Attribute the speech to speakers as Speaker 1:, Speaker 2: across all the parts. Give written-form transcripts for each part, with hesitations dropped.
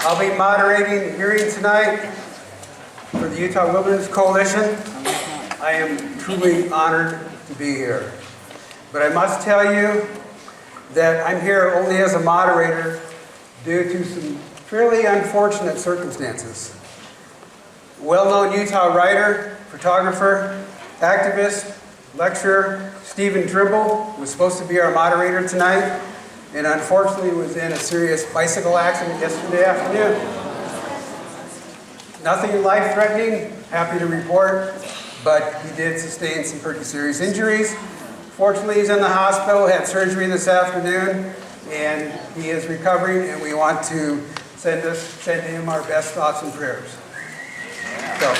Speaker 1: I'll be moderating the hearing tonight for the Utah Wilderness Coalition. I am truly honored to be here. But I must tell you that I'm here only as a moderator due to some fairly unfortunate circumstances. Well-known Utah writer, photographer, activist, lecturer, Stephen Trimble was supposed to be our moderator tonight, and unfortunately was in a serious bicycle accident yesterday afternoon. Nothing life-threatening, happy to report, but he did sustain some pretty serious injuries. Fortunately, he's in the hospital, had surgery this afternoon, and he is recovering, and we want to send him our best thoughts and prayers. So.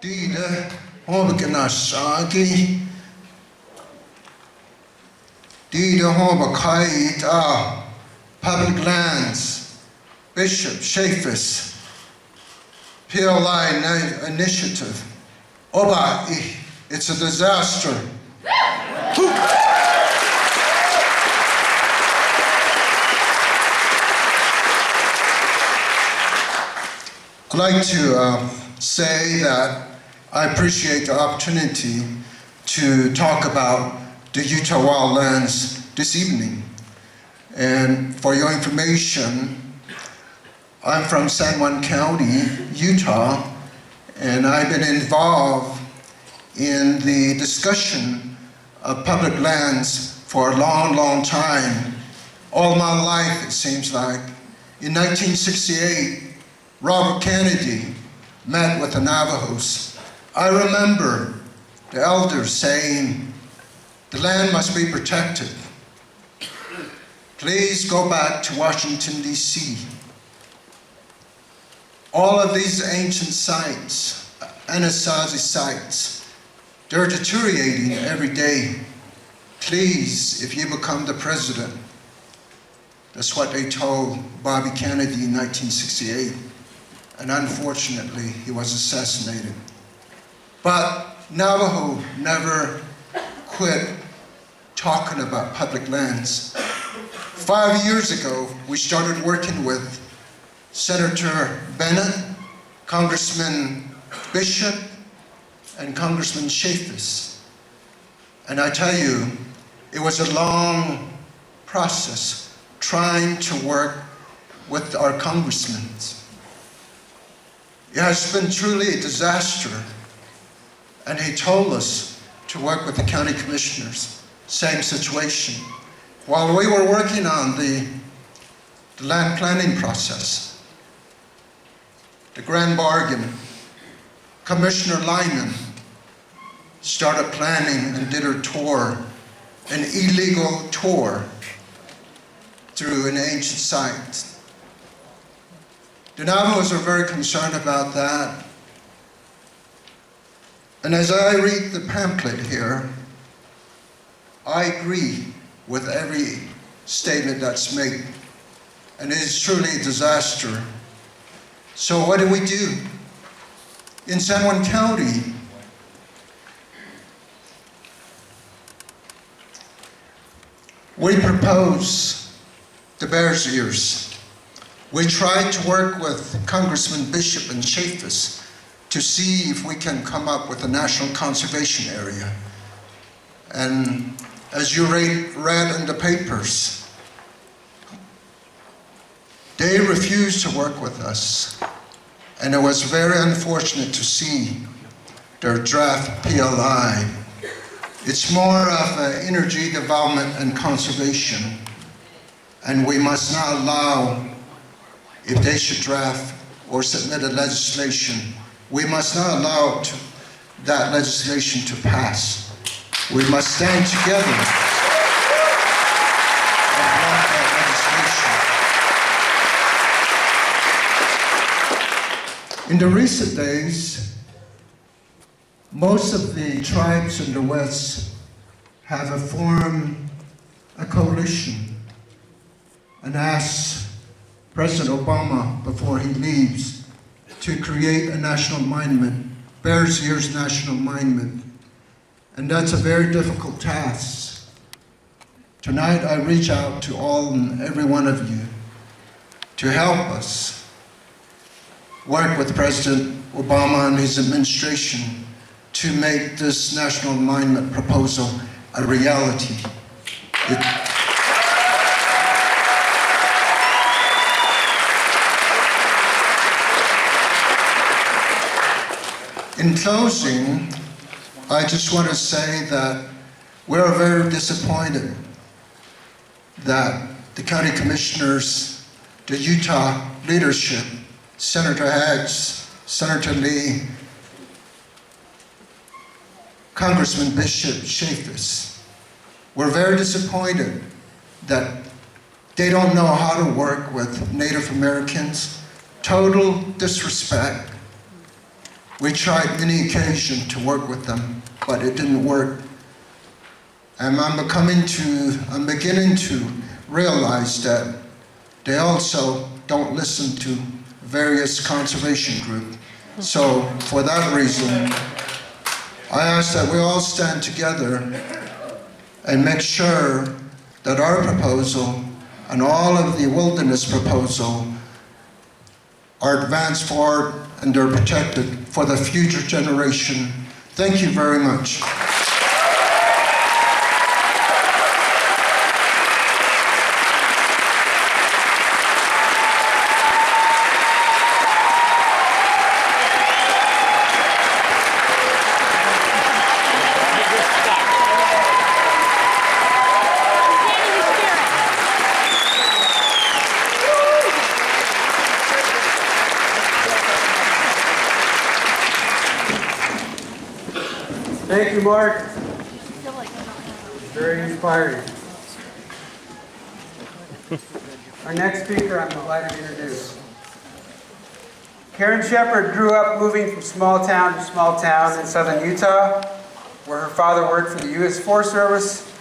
Speaker 2: Dida Hobakanashaki Dida Hobakaita Public Lands Bishop Chaffetz PLI Initiative Oba, it's a disaster. I'd like to say that I appreciate the opportunity to talk about the Utah wildlands this evening. And for your information, I'm from San Juan County, Utah, and I've been involved in the discussion of public lands for a long, long time. All my life, it seems like. In 1968, Robert Kennedy met with the Navajos. I remember the elders saying, the land must be protected. Please go back to Washington, D.C. All of these ancient sites, Anasazi sites, they're deteriorating every day. Please, if you become the president, that's what they told Bobby Kennedy in 1968. And unfortunately, he was assassinated. But Navajo never quit talking about public lands. 5 years ago, we started working with Senator Bennett, Congressman Bishop, and Congressman Chaffetz. And I tell you, it was a long process trying to work with our congressmen. It has been truly a disaster. And he told us to work with the county commissioners, same situation. While we were working on the land planning process, the grand bargain, Commissioner Lyman started planning and did her tour, an illegal tour through an ancient site. The Navajos are very concerned about that. And as I read the pamphlet here, I agree with every statement that's made. And it is truly a disaster. So what do we do? In San Juan County, we propose the Bears Ears. We tried to work with Congressman Bishop and Chaffetz to see if we can come up with a national conservation area. And as you read in the papers, they refused to work with us. And it was very unfortunate to see their draft PLI. It's more of energy development and conservation. And we must not allow, if they should draft or submit a legislation, we must not allow that legislation to pass. We must stand together and block that legislation. In the recent days, most of the tribes in the West have formed a coalition and asked President Obama, before he leaves, to create a national monument, Bears Ears National Monument. and that's a very difficult task. Tonight, I reach out to all and every one of you to help us work with President Obama and his administration to make this national alignment proposal a reality. In closing, I just want to say that we're very disappointed that the county commissioners, the Utah leadership, Senator Hatch, Senator Lee, Congressman Bishop Chaffetz, we're very disappointed that they don't know how to work with Native Americans. Total disrespect. We tried many occasions to work with them, but it didn't work. And I'm beginning to realize that they also don't listen to various conservation groups. So for that reason, I ask that we all stand together and make sure that our proposal and all of the wilderness proposal are advanced forward and they're protected for the future generation. Thank you very much.
Speaker 1: Thank you, Mark. Very inspiring. Our next speaker, I'm delighted to introduce. Karen Shepard grew up moving from small town to small town in southern Utah, where her father worked for the U.S. Forest Service.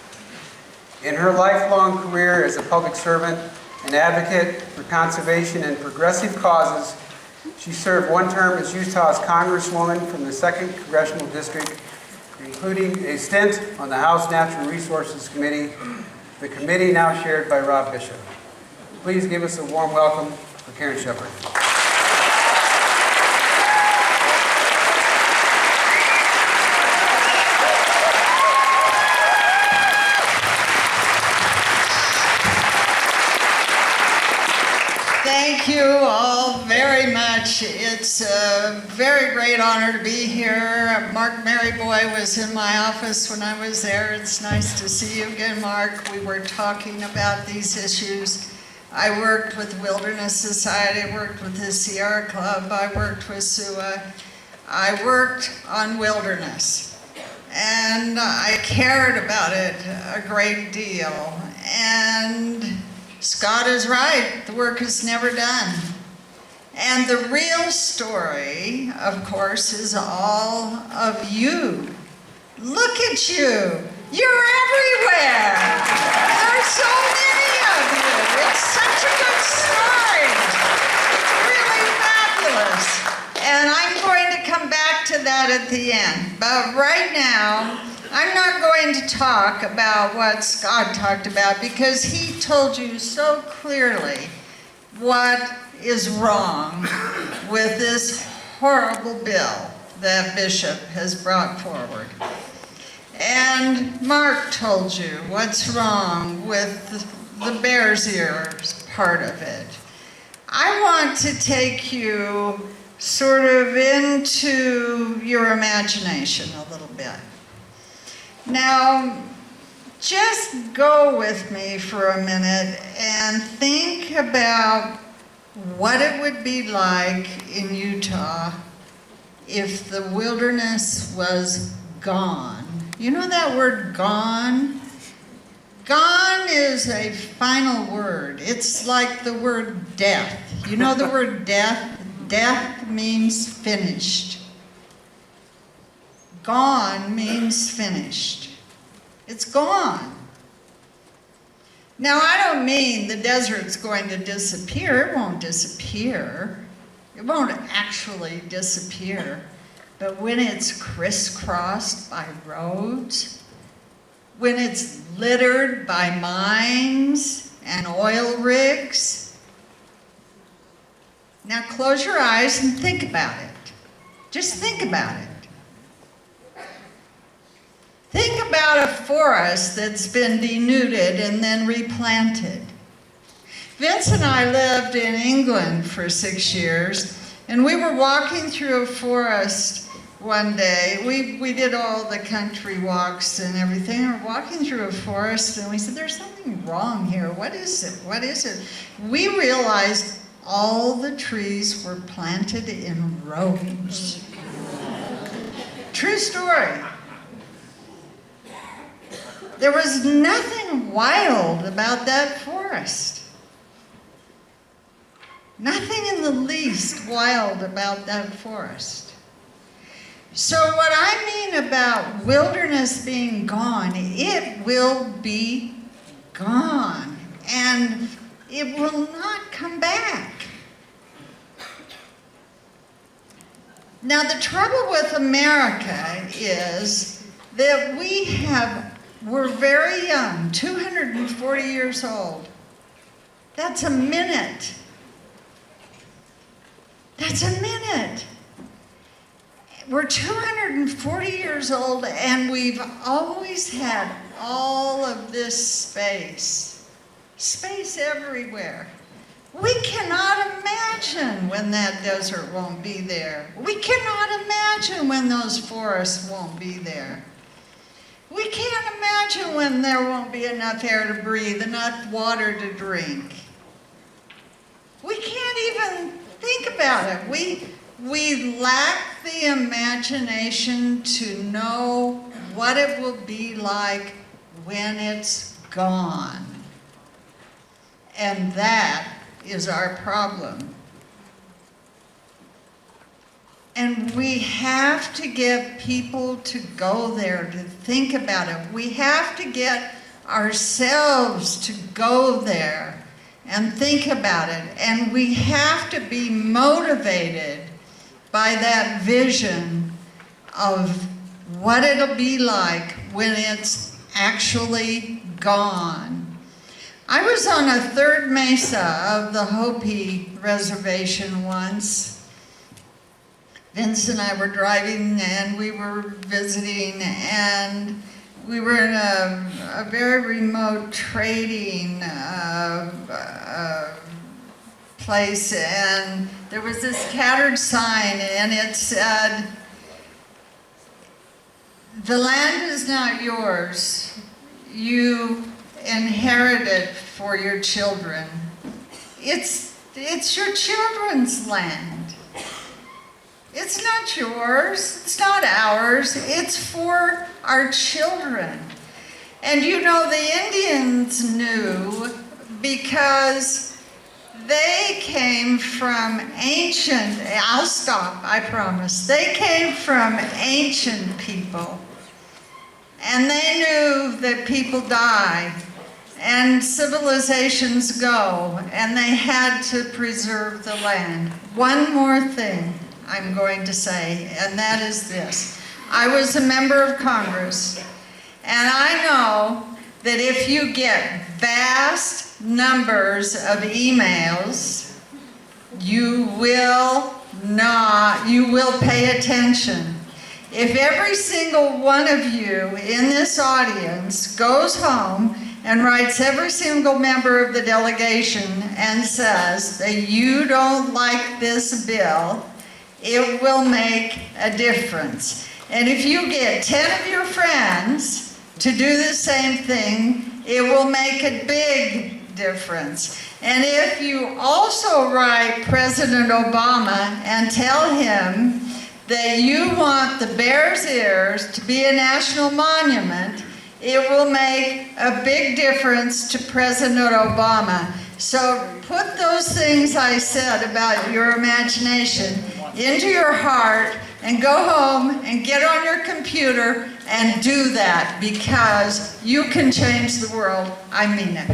Speaker 1: In her lifelong career as a public servant and advocate for conservation and progressive causes, she served one term as Utah's Congresswoman from the 2nd Congressional District, including a stint on the House Natural Resources Committee, the committee now chaired by Rob Bishop. Please give us a warm welcome for Karen Shepard.
Speaker 3: Thank you all very much. It's a very great honor to be here. Mark Maryboy was in my office when I was there. It's nice to see you again, Mark. We were talking about these issues. I worked with Wilderness Society, I worked with the Sierra Club, I worked with SUA. I worked on wilderness, and I cared about it a great deal. And Scott is right, the work is never done. And the real story, of course, is all of you. Look at you. You're everywhere. There's so many of you. It's such a good story. It's really fabulous. And I'm going to come back to that at the end. But right now, I'm not going to talk about what Scott talked about because he told you so clearly what is wrong with this horrible bill that Bishop has brought forward. And Mark told you what's wrong with the Bears Ears part of it. I want to take you sort of into your imagination a little bit. Now, just go with me for a minute and think about what it would be like in Utah if the wilderness was gone. You know that word gone? Gone is a final word. It's like the word death. You know the word death? Death means finished. Gone means finished. It's gone. Now, I don't mean the desert's going to disappear. It won't disappear. It won't actually disappear. But when it's crisscrossed by roads, when it's littered by mines and oil rigs, now close your eyes and think about it. Just think about it. Think about a forest that's been denuded and then replanted. Vince and I lived in England for 6 years, and we were walking through a forest one day. We did all the country walks and everything. We were walking through a forest, and we said, there's something wrong here. What is it? What is it? We realized all the trees were planted in rows. True story. There was nothing wild about that forest. Nothing in the least wild about that forest. So what I mean about wilderness being gone, it will be gone, and it will not come back. Now the trouble with America is that we're very young, 240 years old. That's a minute. That's a minute. We're 240 years old, and we've always had all of this space. Space everywhere. We cannot imagine when that desert won't be there. We cannot imagine when those forests won't be there. We can't imagine when there won't be enough air to breathe, enough water to drink. We can't even think about it. We lack the imagination to know what it will be like when it's gone. And that is our problem. And we have to get people to go there, to think about it. We have to get ourselves to go there and think about it. And we have to be motivated by that vision of what it'll be like when it's actually gone. I was on a third mesa of the Hopi Reservation once. Vince and I were driving, and we were visiting, and we were in a very remote trading place, and there was this tattered sign, and it said, "The land is not yours. You inherit it for your children." It's your children's land. It's not yours, it's not ours, it's for our children. And you know, the Indians knew because they came from ancient, I'll stop, I promise. They came from ancient people. And they knew that people die and civilizations go, and they had to preserve the land. One more thing I'm going to say, and that is this. I was a member of Congress, and I know that if you get vast numbers of emails, you will pay attention. If every single one of you in this audience goes home and writes every single member of the delegation and says that you don't like this bill, it will make a difference. And if you get 10 of your friends to do the same thing, it will make a big difference. And if you also write President Obama and tell him that you want the Bears Ears to be a national monument, it will make a big difference to President Obama. So put those things I said about your imagination into your heart and go home and get on your computer and do that, because you can change the world. I mean it.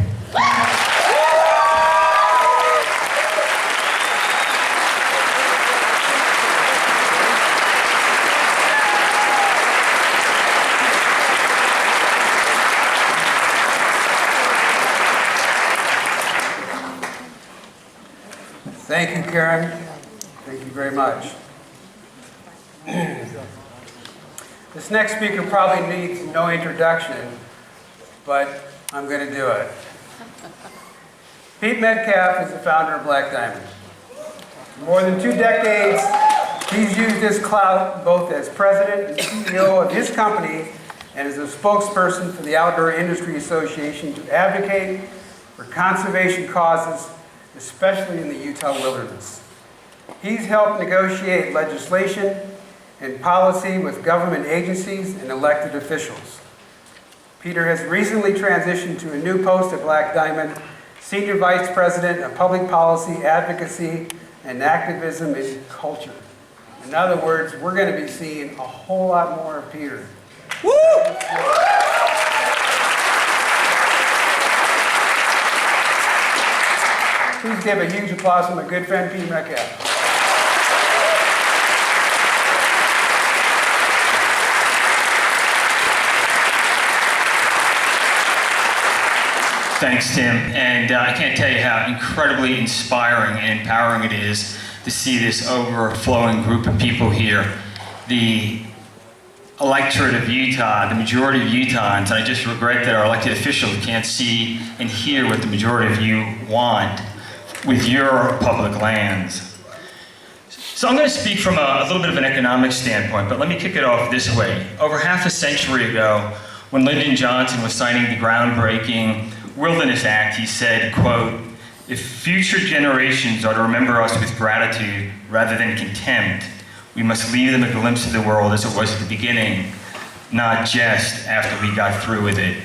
Speaker 1: Thank you, Karen. Thank you very much. This next speaker probably needs no introduction, but I'm going to do it. Pete Metcalf is the founder of Black Diamond. For more than 2 decades, he's used his clout both as president and CEO of his company and as a spokesperson for the Outdoor Industry Association to advocate for conservation causes, especially in the Utah wilderness. He's helped negotiate legislation and policy with government agencies and elected officials. Peter has recently transitioned to a new post at Black Diamond, Senior Vice President of Public Policy, Advocacy, and Activism in Culture. In other words, we're going to be seeing a whole lot more of Peter. Woo! Please give a huge applause to my good friend, Pete Metcalf.
Speaker 4: Thanks, Tim. And I can't tell you how incredibly inspiring and empowering it is to see this overflowing group of people here. The electorate of Utah, the majority of Utahns, and I just regret that our elected officials can't see and hear what the majority of you want with your public lands. So I'm going to speak from a little bit of an economic standpoint, but let me kick it off this way. Over half a century ago, when Lyndon Johnson was signing the groundbreaking Wilderness Act, he said, quote, "If future generations are to remember us with gratitude rather than contempt, we must leave them a glimpse of the world as it was at the beginning, not just after we got through with it."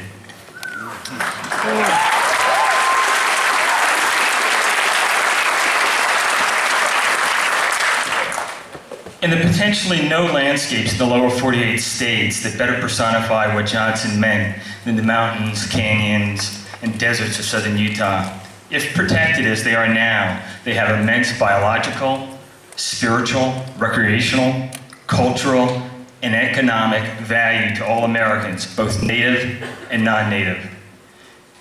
Speaker 4: And the potentially no landscapes in the lower 48 states that better personify what Johnson meant than the mountains, canyons, and deserts of southern Utah. If protected as they are now, they have immense biological, spiritual, recreational, cultural, and economic value to all Americans, both native and non-native.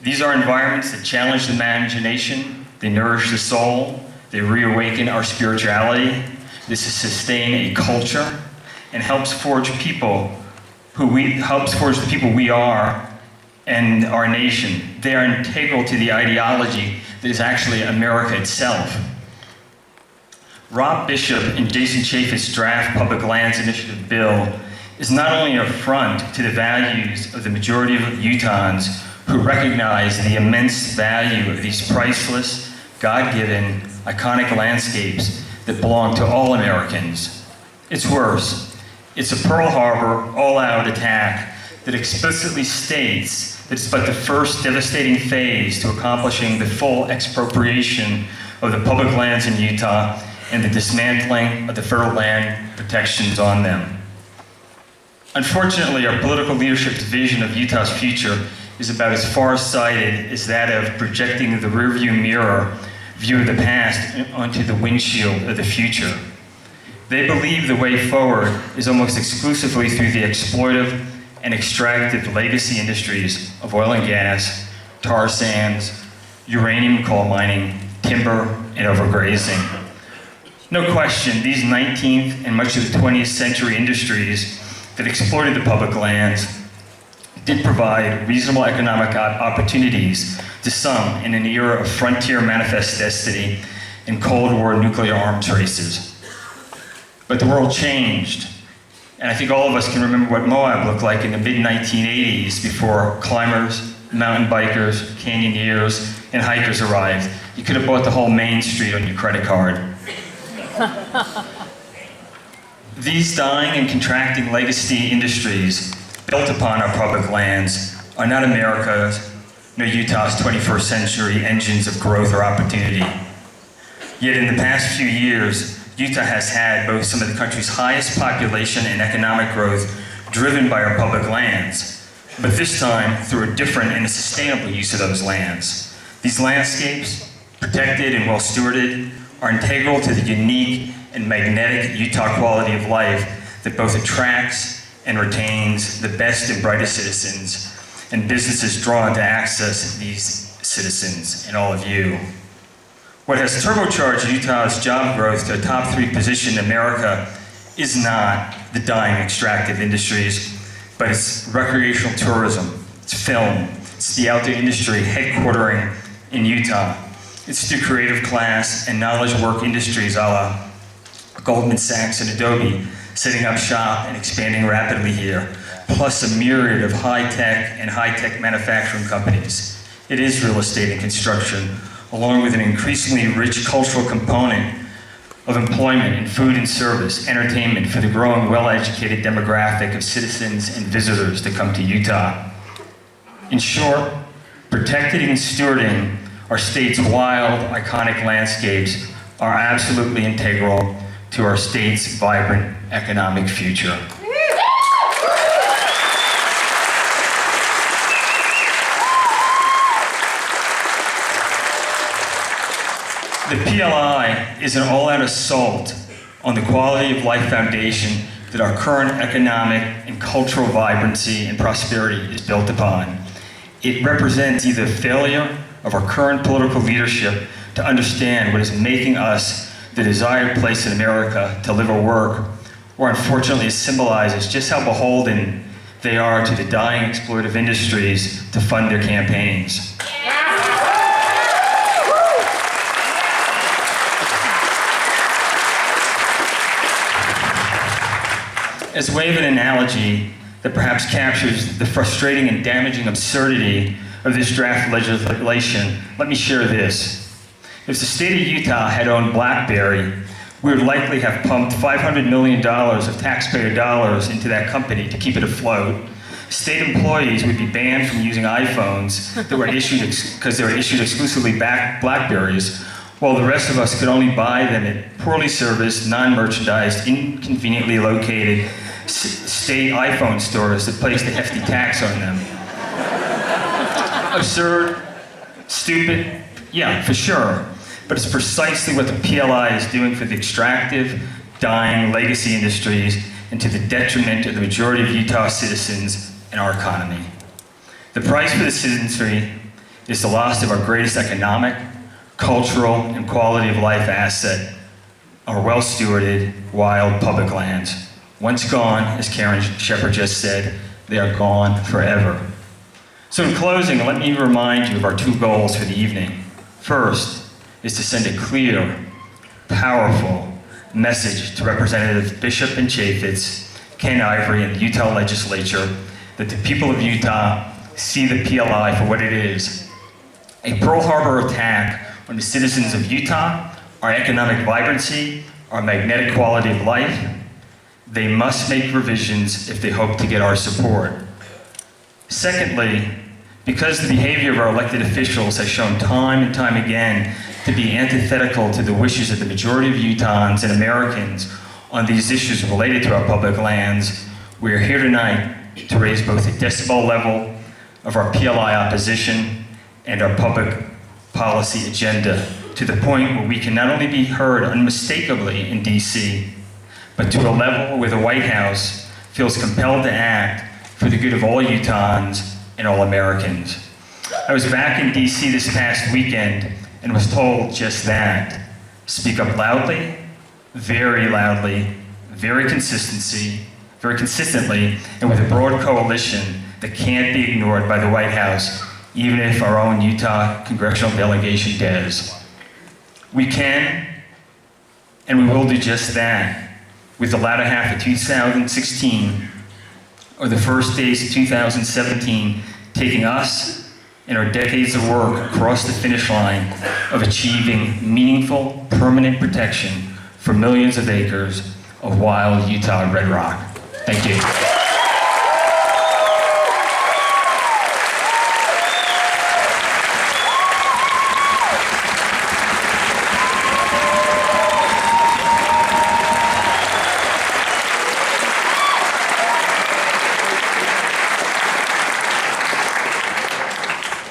Speaker 4: These are environments that challenge the imagination, they nourish the soul, they reawaken our spirituality, they sustain a culture, and helps forge the people we are and our nation. They are integral to the ideology that is actually America itself. Rob Bishop and Jason Chaffetz draft Public Lands Initiative bill is not only an affront to the values of the majority of Utahns who recognize the immense value of these priceless, God-given, iconic landscapes that belong to all Americans. It's worse. It's a Pearl Harbor all-out attack that explicitly states that it's but the first devastating phase to accomplishing the full expropriation of the public lands in Utah and the dismantling of the federal land protections on them. Unfortunately, our political leadership's vision of Utah's future is about as far-sighted as that of projecting the rearview mirror view of the past onto the windshield of the future. They believe the way forward is almost exclusively through the exploitive and extractive legacy industries of oil and gas, tar sands, uranium coal mining, timber, and overgrazing. No question, these 19th and much of the 20th century industries that exploited the public lands did provide reasonable economic opportunities to some in an era of frontier manifest destiny and Cold War nuclear arms races. But the world changed. And I think all of us can remember what Moab looked like in the mid-1980s before climbers, mountain bikers, canyoneers, and hikers arrived. You could have bought the whole Main Street on your credit card. These dying and contracting legacy industries built upon our public lands are not America's nor Utah's 21st century engines of growth or opportunity. Yet in the past few years, Utah has had both some of the country's highest population and economic growth driven by our public lands, but this time through a different and a sustainable use of those lands. These landscapes, protected and well stewarded, are integral to the unique and magnetic Utah quality of life that both attracts and retains the best and brightest citizens and businesses drawn to access these citizens and all of you. What has turbocharged Utah's job growth to a top 3 position in America is not the dying extractive industries, but it's recreational tourism, it's film, it's the outdoor industry headquartering in Utah. It's the creative class and knowledge work industries a la Goldman Sachs and Adobe setting up shop and expanding rapidly here, plus a myriad of high-tech manufacturing companies. It is real estate and construction, along with an increasingly rich cultural component of employment in food and service, entertainment for the growing well-educated demographic of citizens and visitors that come to Utah. In short, protecting and stewarding our state's wild, iconic landscapes are absolutely integral to our state's vibrant economic future. The PLI is an all-out assault on the quality of life foundation that our current economic and cultural vibrancy and prosperity is built upon. It represents either failure of our current political leadership to understand what is making us the desired place in America to live or work, or unfortunately it symbolizes just how beholden they are to the dying exploitative industries to fund their campaigns. As a way of an analogy that perhaps captures the frustrating and damaging absurdity of this draft legislation, let me share this. If the state of Utah had owned BlackBerry, we would likely have pumped $500 million of taxpayer dollars into that company to keep it afloat. State employees would be banned from using iPhones that were issued because they were issued exclusively BlackBerries, while the rest of us could only buy them at poorly serviced, non-merchandised, inconveniently located state iPhone stores that placed a hefty tax on them. Absurd, stupid, yeah, for sure. But it's precisely what the PLI is doing for the extractive, dying legacy industries and to the detriment of the majority of Utah citizens and our economy. The price for the citizenry is the loss of our greatest economic, cultural, and quality of life asset, our well-stewarded, wild public lands. Once gone, as Karen Shepard just said, they are gone forever. So in closing, let me remind you of our 2 goals for the evening. First is to send a clear, powerful message to Representatives Bishop and Chaffetz, Ken Ivory, and the Utah legislature that the people of Utah see the PLI for what it is, a Pearl Harbor attack on the citizens of Utah, our economic vibrancy, our magnetic quality of life. They must make revisions if they hope to get our support. Secondly, because the behavior of our elected officials has shown time and time again to be antithetical to the wishes of the majority of Utahns and Americans on these issues related to our public lands, we are here tonight to raise both the decibel level of our PLI opposition and our public policy agenda to the point where we can not only be heard unmistakably in DC, but to a level where the White House feels compelled to act for the good of all Utahns and all Americans. I was back in DC this past weekend and was told just that. Speak up loudly, very consistently, and with a broad coalition that can't be ignored by the White House, even if our own Utah congressional delegation does. We can, and we will do just that, with the latter half of 2016, or the first days of 2017, taking us and our decades of work across the finish line of achieving meaningful, permanent protection for millions of acres of wild Utah red rock. Thank you.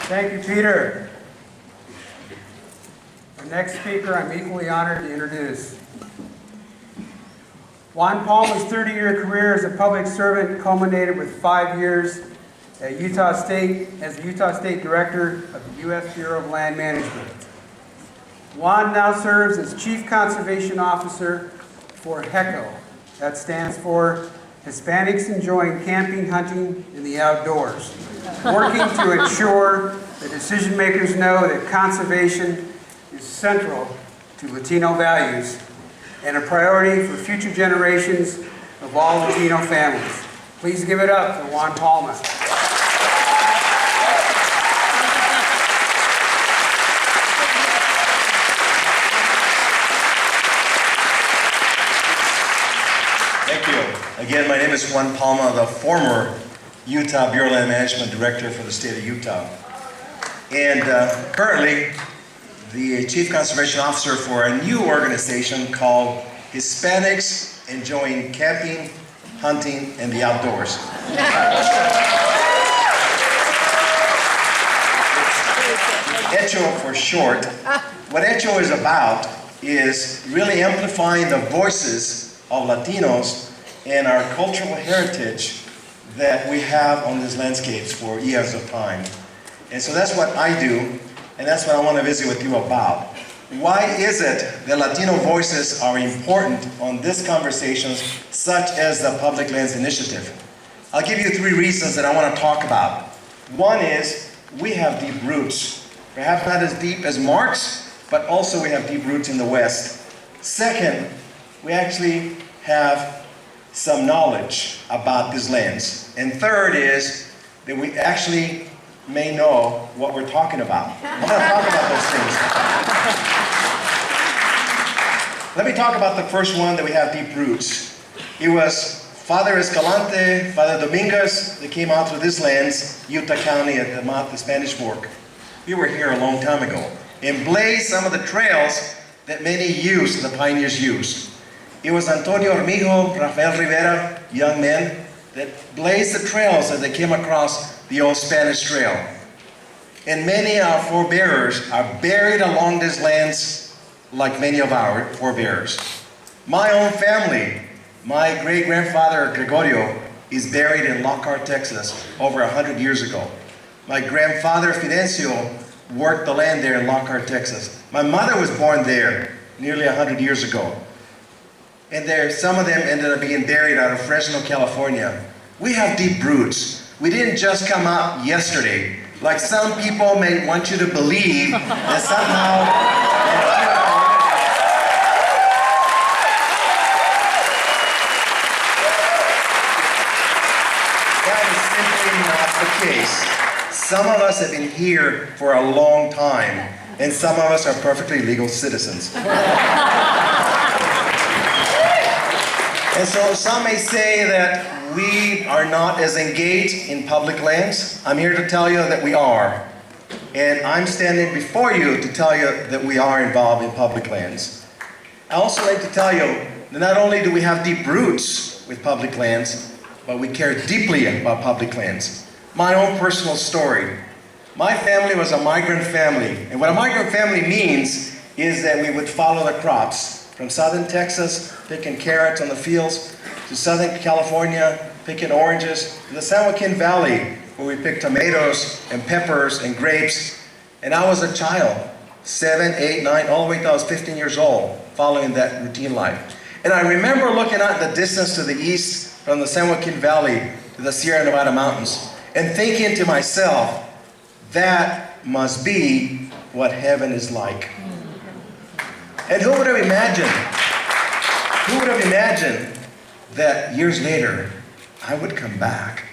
Speaker 1: Thank you, Peter. Our next speaker, I'm equally honored to introduce. Juan Palma's 30-year career as a public servant culminated with 5 years at Utah State as the Utah State Director of the U.S. Bureau of Land Management. Juan now serves as Chief Conservation Officer for HECO. That stands for Hispanics Enjoying Camping, Hunting, in the Outdoors, working to ensure that decision makers know that conservation is central to Latino values and a priority for future generations of all Latino families. Please give it up to Juan Palma.
Speaker 5: Thank you. Again, my name is Juan Palma, the former Utah Bureau of Land Management Director for the state of Utah. And currently, the Chief Conservation Officer for a new organization called Hispanics Enjoying Camping, Hunting, and the Outdoors. HECO for short. What HECO is about is really amplifying the voices of Latinos and our cultural heritage that we have on these landscapes for years of time. And so that's what I do, and that's what I want to visit with you about. Why is it that Latino voices are important on these conversations, such as the Public Lands Initiative? I'll give you 3 reasons that I want to talk about. One is we have deep roots, perhaps not as deep as Mark's, but also we have deep roots in the West. Second, we actually have some knowledge about these lands. And third is that we actually may know what we're talking about. I'm going to talk about those things. Let me talk about the first one, that we have deep roots. It was Father Escalante, Father Dominguez that came out through these lands, Utah County at the mouth of the Spanish Fork. We were here a long time ago and blazed some of the trails that many used, the pioneers used. It was Antonio Armijo, Rafael Rivera, young men, that blazed the trails as they came across the old Spanish Trail. And many of our forebears are buried along these lands like many of our forebears. My own family, my great-grandfather Gregorio is buried in Lockhart, Texas, over 100 years ago. My grandfather Fidencio worked the land there in Lockhart, Texas. My mother was born there nearly 100 years ago. And there, some of them ended up being buried out of Fresno, California. We have deep roots. We didn't just come out yesterday, like some people may want you to believe that somehow. That is simply not the case. Some of us have been here for a long time, and some of us are perfectly legal citizens. And so some may say that we are not as engaged in public lands. I'm here to tell you that we are. And I'm standing before you to tell you that we are involved in public lands. I also like to tell you that not only do we have deep roots with public lands, but we care deeply about public lands. My own personal story. My family was a migrant family. And what a migrant family means is that we would follow the crops. From southern Texas, picking carrots on the fields, to southern California, picking oranges, to the San Joaquin Valley, where we picked tomatoes and peppers and grapes. And I was a child, 7, 8, 9, all the way till I was 15 years old, following that routine life. And I remember looking out in the distance to the east, from the San Joaquin Valley to the Sierra Nevada mountains, and thinking to myself, that must be what heaven is like. And who would have imagined that years later, I would come back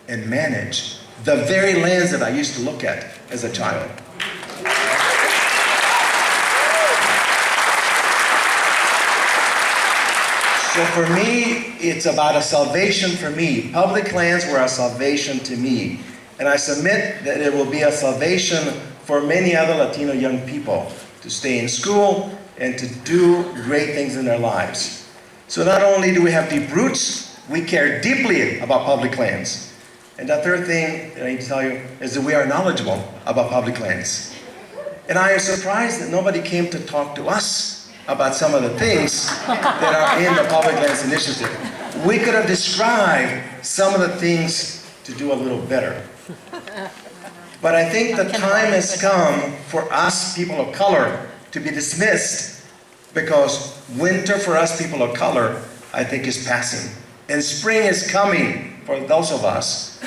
Speaker 5: and manage the very lands that I used to look at as a child. So for me, it's about a salvation for me. Public lands were a salvation to me. And I submit that it will be a salvation for many other Latino young people to stay in school and to do great things in their lives. So not only do we have deep roots, we care deeply about public lands. And the third thing that I need to tell you is that we are knowledgeable about public lands. And I am surprised that nobody came to talk to us about some of the things that are in the Public Lands Initiative. We could have described some of the things to do a little better. But I think the time has come for us, people of color, to be dismissed, because winter for us people of color, I think, is passing. And spring is coming for those of us.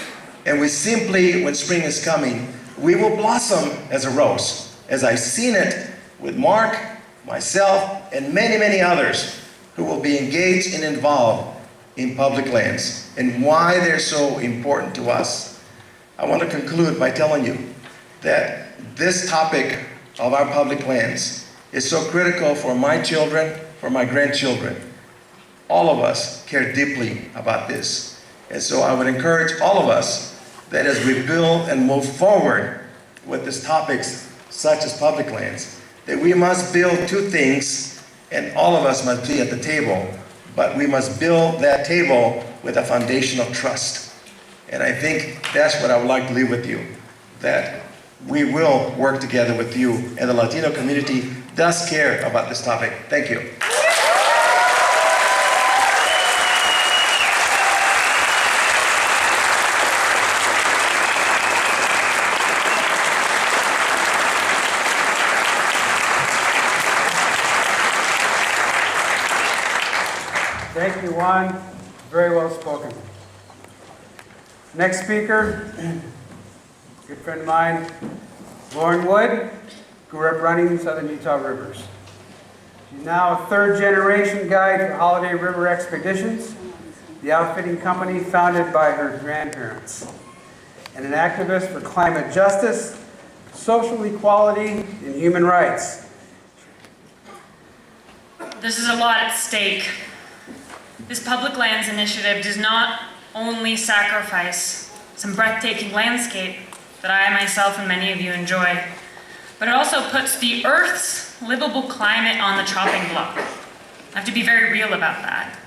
Speaker 5: And we simply, when spring is coming, we will blossom as a rose, as I've seen it with Mark, myself, and many, many others who will be engaged and involved in public lands and why they're so important to us. I want to conclude by telling you that this topic of our public lands is so critical for my children, for my grandchildren. All of us care deeply about this. And so I would encourage all of us that as we build and move forward with these topics, such as public lands, that we must build two things, and all of us must be at the table, but we must build that table with a foundation of trust. And I think that's what I would like to leave with you, that we will work together with you, and the Latino community does care about this topic. Thank you.
Speaker 1: Thank you, Juan. Very well spoken. Next speaker, good friend of mine, Lauren Wood, grew up running Southern Utah rivers. She's now a third-generation guide for Holiday River Expeditions, the outfitting company founded by her grandparents, and an activist for climate justice, social equality, and human rights.
Speaker 6: There's a lot at stake. This public lands initiative does not only sacrifice some breathtaking landscape that I myself and many of you enjoy, but it also puts the Earth's livable climate on the chopping block. I have to be very real about that.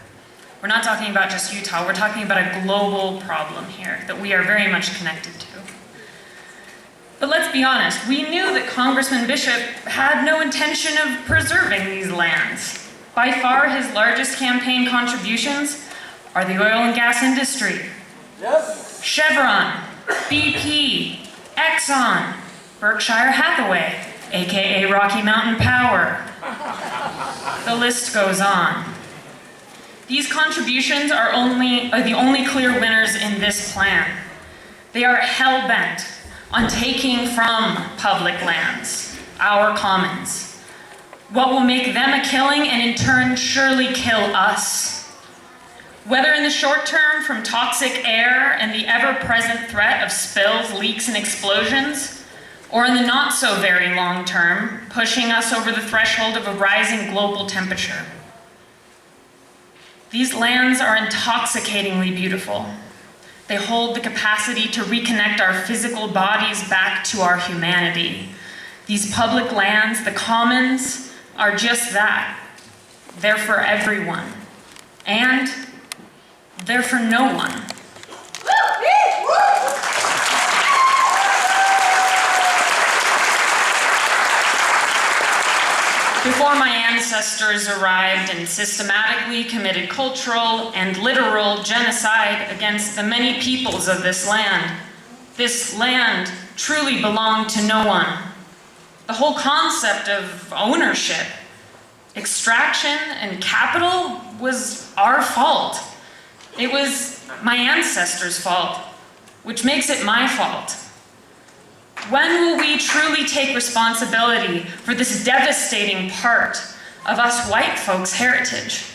Speaker 6: We're not talking about just Utah, we're talking about a global problem here that we are very much connected to. But let's be honest, we knew that Congressman Bishop had no intention of preserving these lands. By far, his largest campaign contributions are the oil and gas industry. Yes. Chevron, BP, Exxon, Berkshire Hathaway, aka Rocky Mountain Power. The list goes on. These contributions are the only clear winners in this plan. They are hell-bent on taking from public lands, our commons, what will make them a killing and in turn surely kill us. Whether in the short term from toxic air and the ever-present threat of spills, leaks, and explosions, or in the not so very long term, pushing us over the threshold of a rising global temperature. These lands are intoxicatingly beautiful. They hold the capacity to reconnect our physical bodies back to our humanity. These public lands, the commons, are just that. They're for everyone. And they're for no one. Before my ancestors arrived and systematically committed cultural and literal genocide against the many peoples of this land truly belonged to no one. The whole concept of ownership, extraction, and capital was our fault. It was my ancestors' fault, which makes it my fault. When will we truly take responsibility for this devastating part of us white folks' heritage?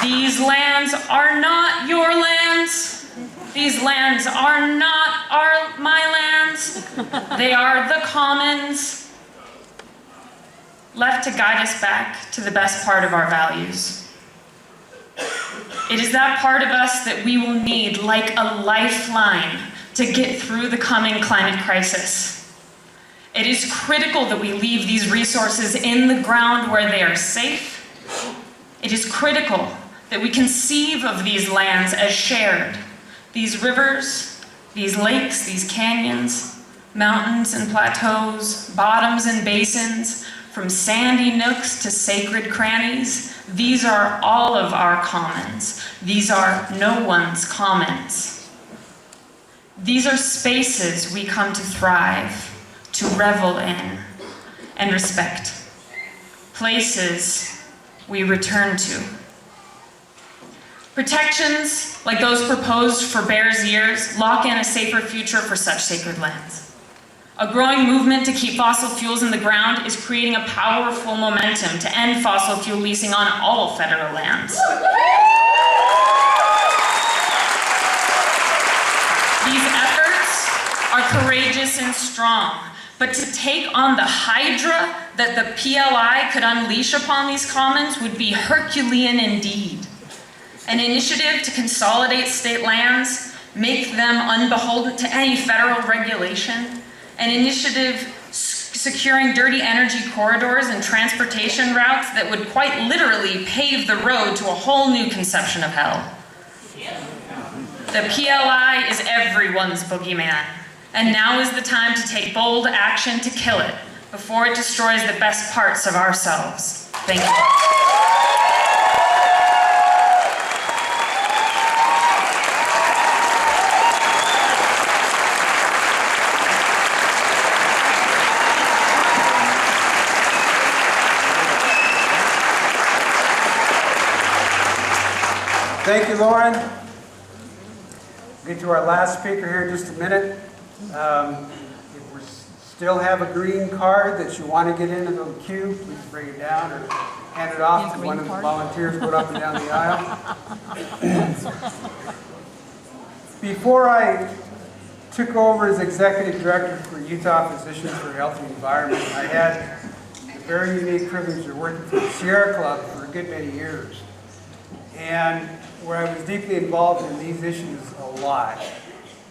Speaker 6: These lands are not your lands. These lands are not my lands. They are the commons, left to guide us back to the best part of our values. It is that part of us that we will need like a lifeline to get through the coming climate crisis. It is critical that we leave these resources in the ground where they are safe. It is critical that we conceive of these lands as shared. These rivers, these lakes, these canyons, mountains and plateaus, bottoms and basins, from sandy nooks to sacred crannies, these are all of our commons, These are no one's comments. These are spaces we come to thrive, to revel in, and respect. Places we return to. Protections like those proposed for Bears Ears lock in a safer future for such sacred lands. A growing movement to keep fossil fuels in the ground is creating a powerful momentum to end fossil fuel leasing on all federal lands. These efforts are courageous and strong, but to take on the hydra that the PLI could unleash upon these commons would be Herculean indeed. An initiative to consolidate state lands, make them unbeholden to any federal regulation, an initiative securing dirty energy corridors and transportation routes that would quite literally pave the road to a whole new conception of hell. The PLI is everyone's boogeyman, and now is the time to take bold action to kill it before it destroys the best parts of ourselves. Thank you.
Speaker 1: Thank you, Lauren. We'll get to our last speaker here in just a minute. If we still have a green card that you want to get into the queue, please bring it down or hand it off to one of the volunteers going up and down the aisle. Before I took over as executive director for Utah Physicians for a Healthy Environment, I had the very unique privilege of working for the Sierra Club for a good many years, and where I was deeply involved in these issues a lot.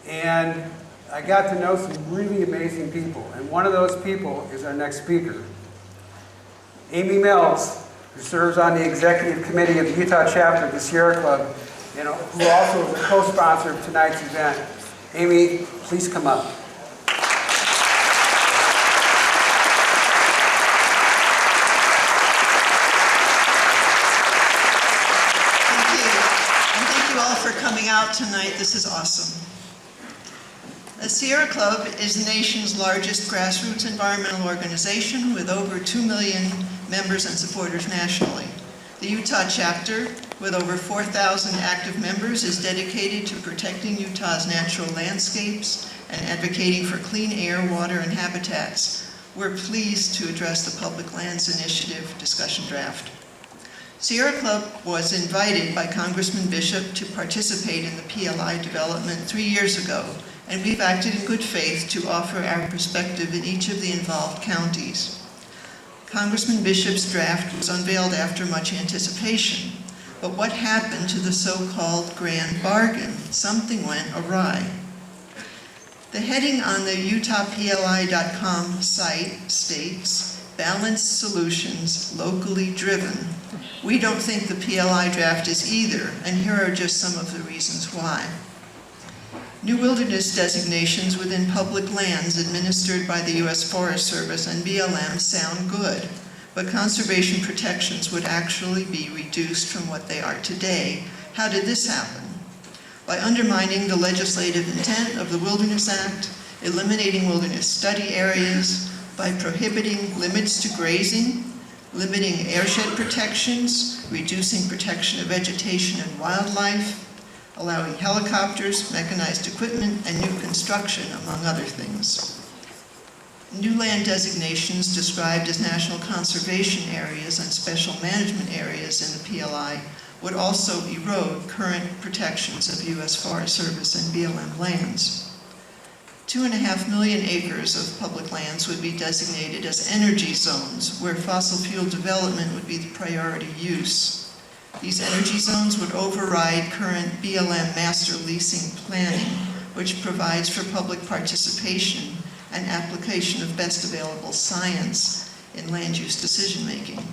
Speaker 1: And I got to know some really amazing people, and one of those people is our next speaker. Amy Mills, who serves on the executive committee of the Utah chapter of the Sierra Club, and who also is a co-sponsor of tonight's event. Amy, please come up.
Speaker 7: Coming out tonight. This is awesome. The Sierra Club is the nation's largest grassroots environmental organization with over 2 million members and supporters nationally. The Utah chapter, with over 4,000 active members, is dedicated to protecting Utah's natural landscapes and advocating for clean air, water, and habitats. We're pleased to address the Public Lands Initiative discussion draft. Sierra Club was invited by Congressman Bishop to participate in the PLI development 3 years ago, and we've acted in good faith to offer our perspective in each of the involved counties. Congressman Bishop's draft was unveiled after much anticipation, but what happened to the so-called grand bargain? Something went awry. The heading on the utahpli.com site states, "Balanced solutions, locally driven." We don't think the PLI draft is either, and here are just some of the reasons why. New wilderness designations within public lands administered by the U.S. Forest Service and BLM sound good, but conservation protections would actually be reduced from what they are today. How did this happen? By undermining the legislative intent of the Wilderness Act, eliminating wilderness study areas, by prohibiting limits to grazing, limiting airshed protections, reducing protection of vegetation and wildlife, allowing helicopters, mechanized equipment, and new construction, among other things. New land designations described as national conservation areas and special management areas in the PLI would also erode current protections of U.S. Forest Service and BLM lands. 2.5 million acres of public lands would be designated as energy zones, where fossil fuel development would be the priority use. These energy zones would override current BLM master leasing planning, which provides for public participation and application of best available science in land use decision-making.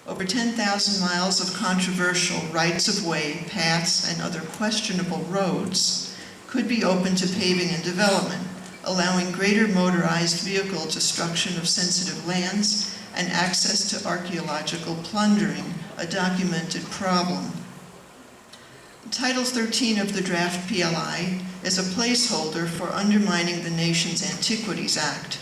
Speaker 7: Over 10,000 miles of controversial rights-of-way, paths, and other questionable roads could be open to paving and development, allowing greater motorized vehicle destruction of sensitive lands and access to archaeological plundering, a documented problem. Title 13 of the draft PLI is a placeholder for undermining the nation's Antiquities Act.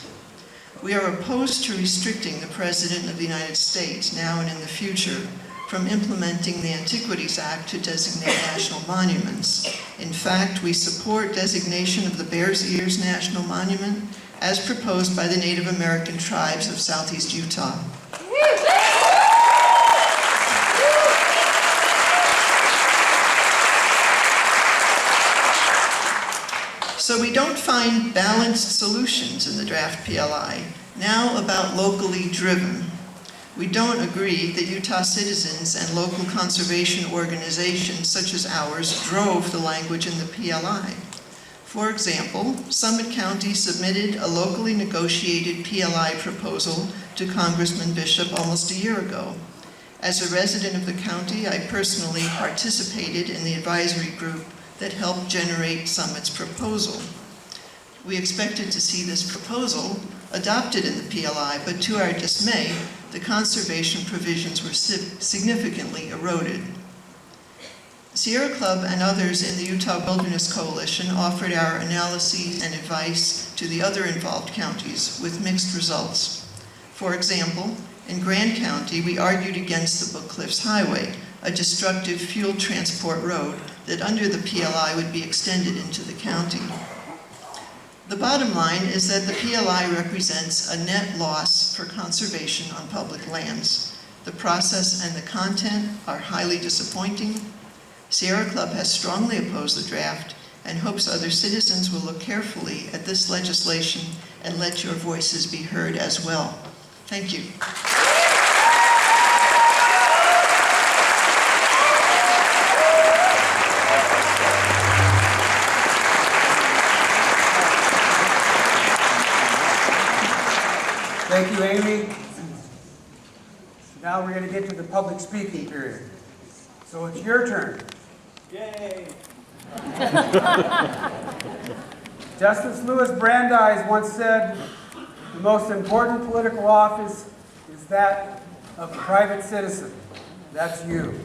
Speaker 7: We are opposed to restricting the President of the United States, now and in the future, from implementing the Antiquities Act to designate national monuments. In fact, we support designation of the Bears Ears National Monument as proposed by the Native American tribes of Southeast Utah. So we don't find balanced solutions in the draft PLI, now about locally driven. We don't agree that Utah citizens and local conservation organizations such as ours drove the language in the PLI. For example, Summit County submitted a locally negotiated PLI proposal to Congressman Bishop almost a year ago. As a resident of the county, I personally participated in the advisory group that helped generate Summit's proposal. We expected to see this proposal adopted in the PLI, but to our dismay, the conservation provisions were significantly eroded. Sierra Club and others in the Utah Wilderness Coalition offered our analyses and advice to the other involved counties with mixed results. For example, in Grand County, we argued against the Book Cliffs Highway, a destructive fuel transport road that under the PLI would be extended into the county. The bottom line is that the PLI represents a net loss for conservation on public lands. The process and the content are highly disappointing. Sierra Club has strongly opposed the draft and hopes other citizens will look carefully at this legislation and let your voices be heard as well. Thank you.
Speaker 1: Thank you, Amy. Now we're going to get to the public speaking period. So it's your turn. Yay! Justice Louis Brandeis once said, the most important political office is that of a private citizen. That's you.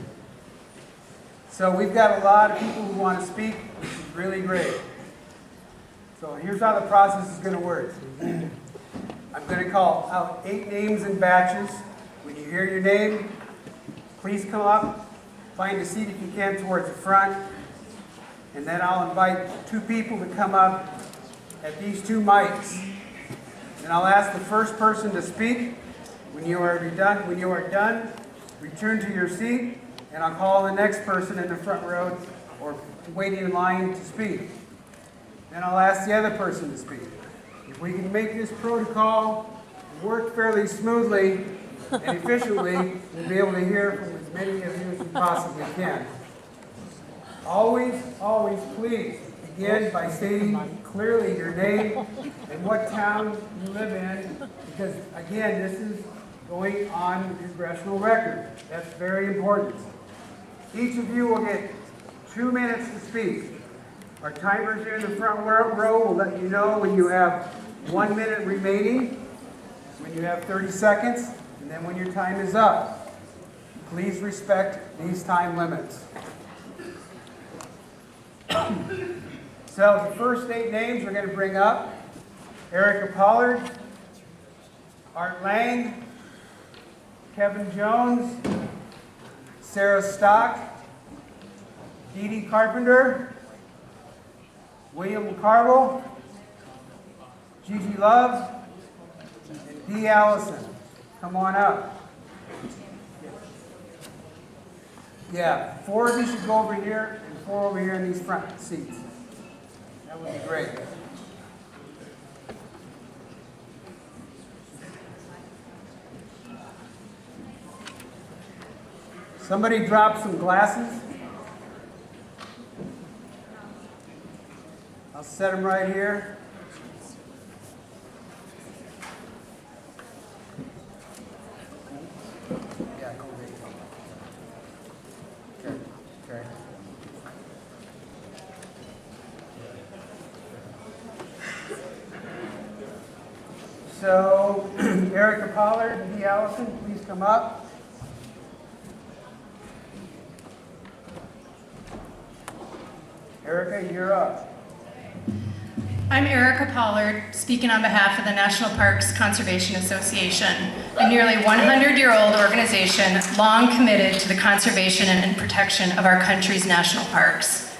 Speaker 1: So we've got a lot of people who want to speak, which is really great. So here's how the process is going to work. I'm going to call out 8 names in batches. When you hear your name, please come up, find a seat if you can towards the front, and then I'll invite 2 people to come up at these 2 mics. And I'll ask the first person to speak. When you are done, return to your seat, and I'll call the next person in the front row or waiting in line to speak. Then I'll ask the other person to speak. If we can make this protocol work fairly smoothly and efficiently, we'll be able to hear from as many of you as we possibly can. Always, always, please begin by stating clearly your name and what town you live in, because again, this is going on the congressional record. That's very important. Each of you will get 2 minutes to speak. Our timers here in the front row will let you know when you have 1 minute remaining, when you have 30 seconds, and then when your time is up. Please respect these time limits. So the first 8 names we're going to bring up: Erica Pollard, Art Lang, Kevin Jones, Sarah Stock, Dee Dee Carpenter, William Carville, Gigi Love, and Dee Allison. Come on up. Yeah, 4 of you should go over here and 4 over here in these front seats. That would be great. Somebody drop some glasses. I'll set them right here. Yeah, go ahead. Okay, okay. So, Erica Pollard and Dee Allison, please come up. Erica, you're up.
Speaker 8: I'm Erica Pollard, speaking on behalf of the National Parks Conservation Association, a nearly 100-year-old organization long committed to the conservation and protection of our country's national parks.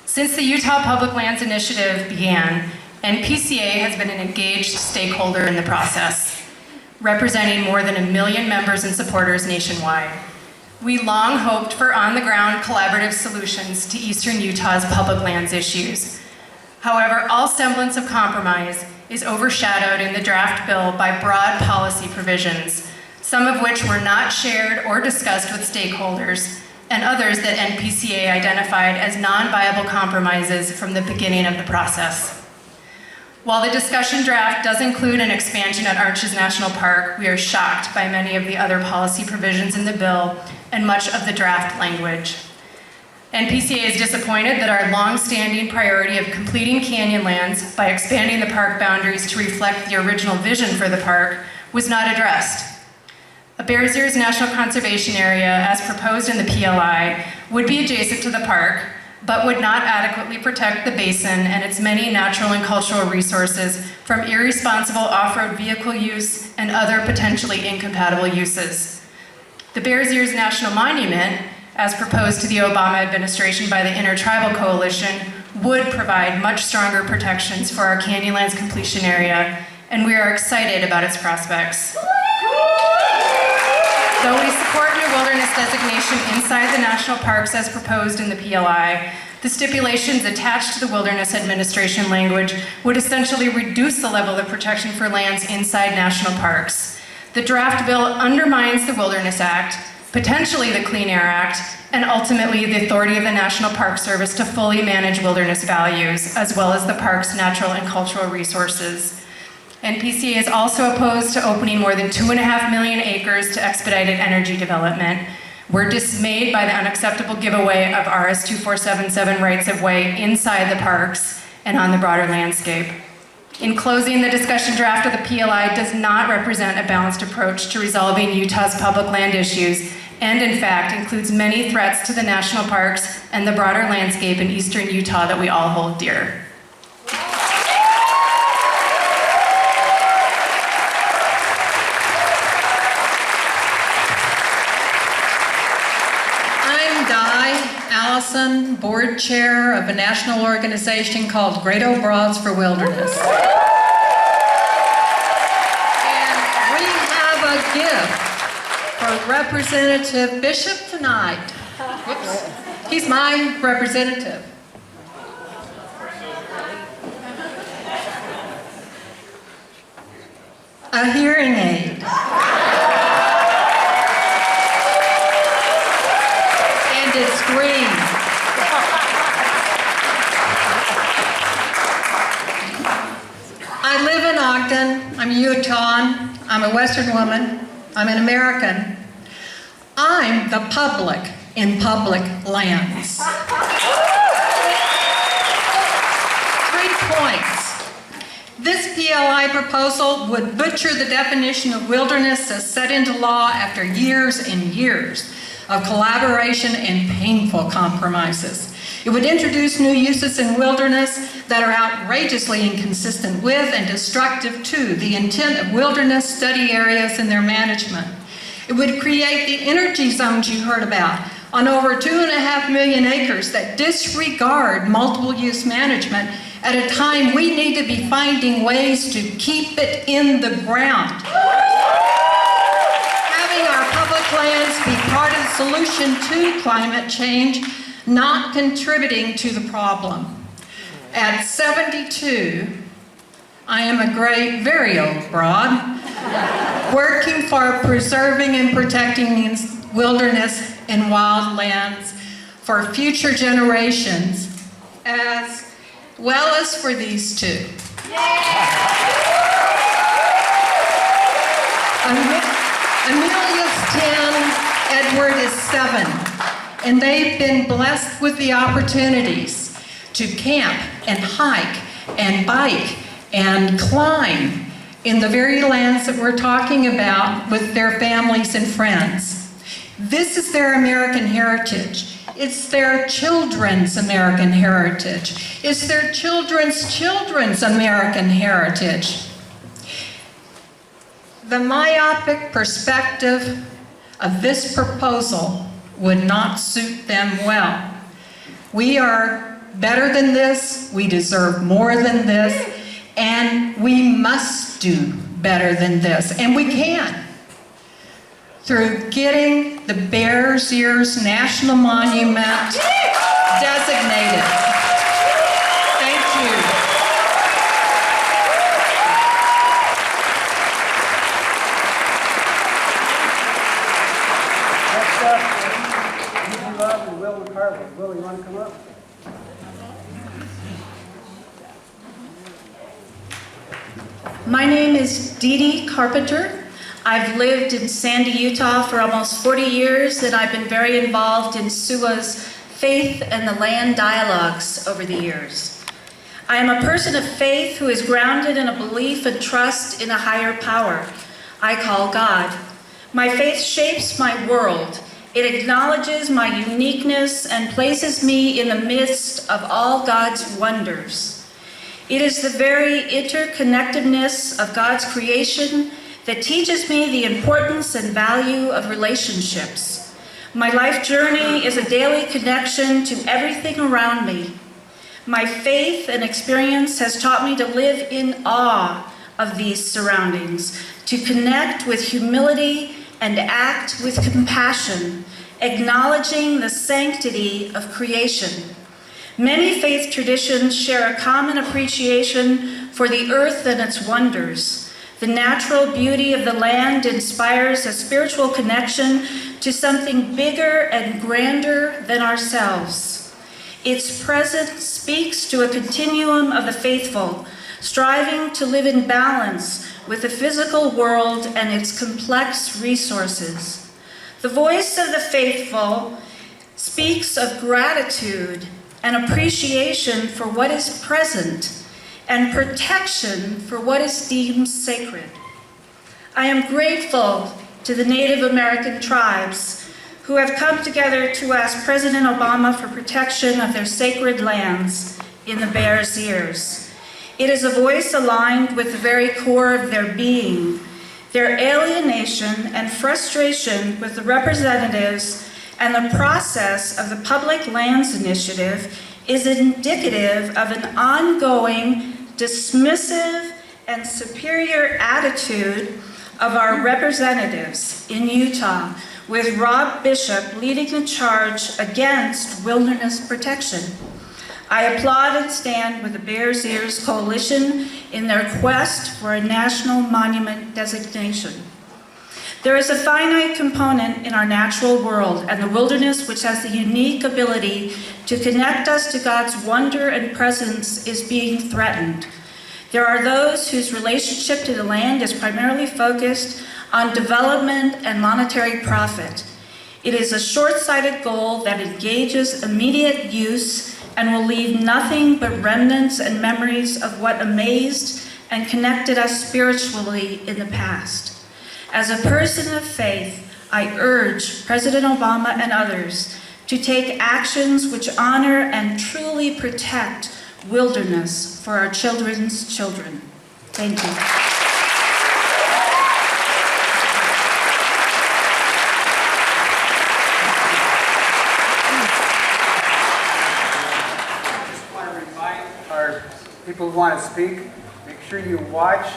Speaker 8: Since the Utah Public Lands Initiative began, NPCA has been an engaged stakeholder in the process, representing more than 1 million members and supporters nationwide. We long hoped for on-the-ground collaborative solutions to Eastern Utah's public lands issues. However, all semblance of compromise is overshadowed in the draft bill by broad policy provisions, some of which were not shared or discussed with stakeholders, and others that NPCA identified as non-viable compromises from the beginning of the process. While the discussion draft does include an expansion at Arches National Park, we are shocked by many of the other policy provisions in the bill and much of the draft language. NPCA is disappointed that our long-standing priority of completing Canyonlands by expanding the park boundaries to reflect the original vision for the park was not addressed. A Bears Ears National Conservation Area, as proposed in the PLI, would be adjacent to the park, but would not adequately protect the basin and its many natural and cultural resources from irresponsible off-road vehicle use and other potentially incompatible uses. The Bears Ears National Monument, as proposed to the Obama administration by the Intertribal Coalition, would provide much stronger protections for our Canyonlands completion area, and we are excited about its prospects. Though we support new wilderness designation inside the national parks as proposed in the PLI, the stipulations attached to the Wilderness Administration language would essentially reduce the level of protection for lands inside national parks. The draft bill undermines the Wilderness Act, potentially the Clean Air Act, and ultimately the authority of the National Park Service to fully manage wilderness values, as well as the park's natural and cultural resources. NPCA is also opposed to opening more than 2.5 million acres to expedited energy development. We're dismayed by the unacceptable giveaway of RS 2477 rights of way inside the parks and on the broader landscape. In closing, the discussion draft of the PLI does not represent a balanced approach to resolving Utah's public land issues, and in fact includes many threats to the national parks and the broader landscape in eastern Utah that we all hold dear.
Speaker 9: Allison, board chair of a national organization called Great Broads for Wilderness. And we have a gift for Representative Bishop tonight. Whoops. He's my representative. A hearing aid. And it's green. I live in Ogden. I'm a Utahn. I'm a Western woman. I'm an American. I'm the public in public lands. 3 points. This PLI proposal would butcher the definition of wilderness as set into law after years and years of collaboration and painful compromises. It would introduce new uses in wilderness that are outrageously inconsistent with and destructive to the intent of wilderness study areas and their management. It would create the energy zones you heard about on over 2.5 million acres that disregard multiple use management at a time we need to be finding ways to keep it in the ground. Having our public lands be part of the solution to climate change, not contributing to the problem. At 72, I am a great, very old broad, working for preserving and protecting wilderness and wild lands for future generations, as well as for these two. Amelia's 10, Edward is 7, and they've been blessed with the opportunities to camp and hike and bike and climb in the very lands that we're talking about with their families and friends. This is their American heritage. It's their children's American heritage. It's their children's American heritage. The myopic perspective of this proposal would not suit them well. We are better than this, we deserve more than this, and we must do better than this, and we can. Through getting the Bears Ears National Monument designated. Thank you.
Speaker 1: Next up, Easy Love and Will McCarthy. Will, you want to come up?
Speaker 10: My name is Dee Dee Carpenter. I've lived in Sandy, Utah for almost 40 years, and I've been very involved in SUA's faith and the land dialogues over the years. I am a person of faith who is grounded in a belief and trust in a higher power I call God. My faith shapes my world. It acknowledges my uniqueness and places me in the midst of all God's wonders. It is the very interconnectedness of God's creation that teaches me the importance and value of relationships. My life journey is a daily connection to everything around me. My faith and experience has taught me to live in awe of these surroundings, to connect with humility and act with compassion, acknowledging the sanctity of creation. Many faith traditions share a common appreciation for the earth and its wonders. The natural beauty of the land inspires a spiritual connection to something bigger and grander than ourselves. Its presence speaks to a continuum of the faithful, striving to live in balance with the physical world and its complex resources. The voice of the faithful speaks of gratitude and appreciation for what is present, and protection for what is deemed sacred. I am grateful to the Native American tribes who have come together to ask President Obama for protection of their sacred lands in the Bears Ears. It is a voice aligned with the very core of their being. Their alienation and frustration with the representatives and the process of the Public Lands Initiative is indicative of an ongoing dismissive and superior attitude of our representatives in Utah, with Rob Bishop leading the charge against wilderness protection. I applaud and stand with the Bears Ears Coalition in their quest for a national monument designation. There is a finite component in our natural world, and the wilderness, which has the unique ability to connect us to God's wonder and presence, is being threatened. There are those whose relationship to the land is primarily focused on development and monetary profit. It is a short-sighted goal that engages immediate use and will leave nothing but remnants and memories of what amazed and connected us spiritually in the past. As a person of faith, I urge President Obama and others to take actions which honor and truly protect wilderness for our children's children. Thank you.
Speaker 1: I just want to remind our people who want to speak, make sure you watch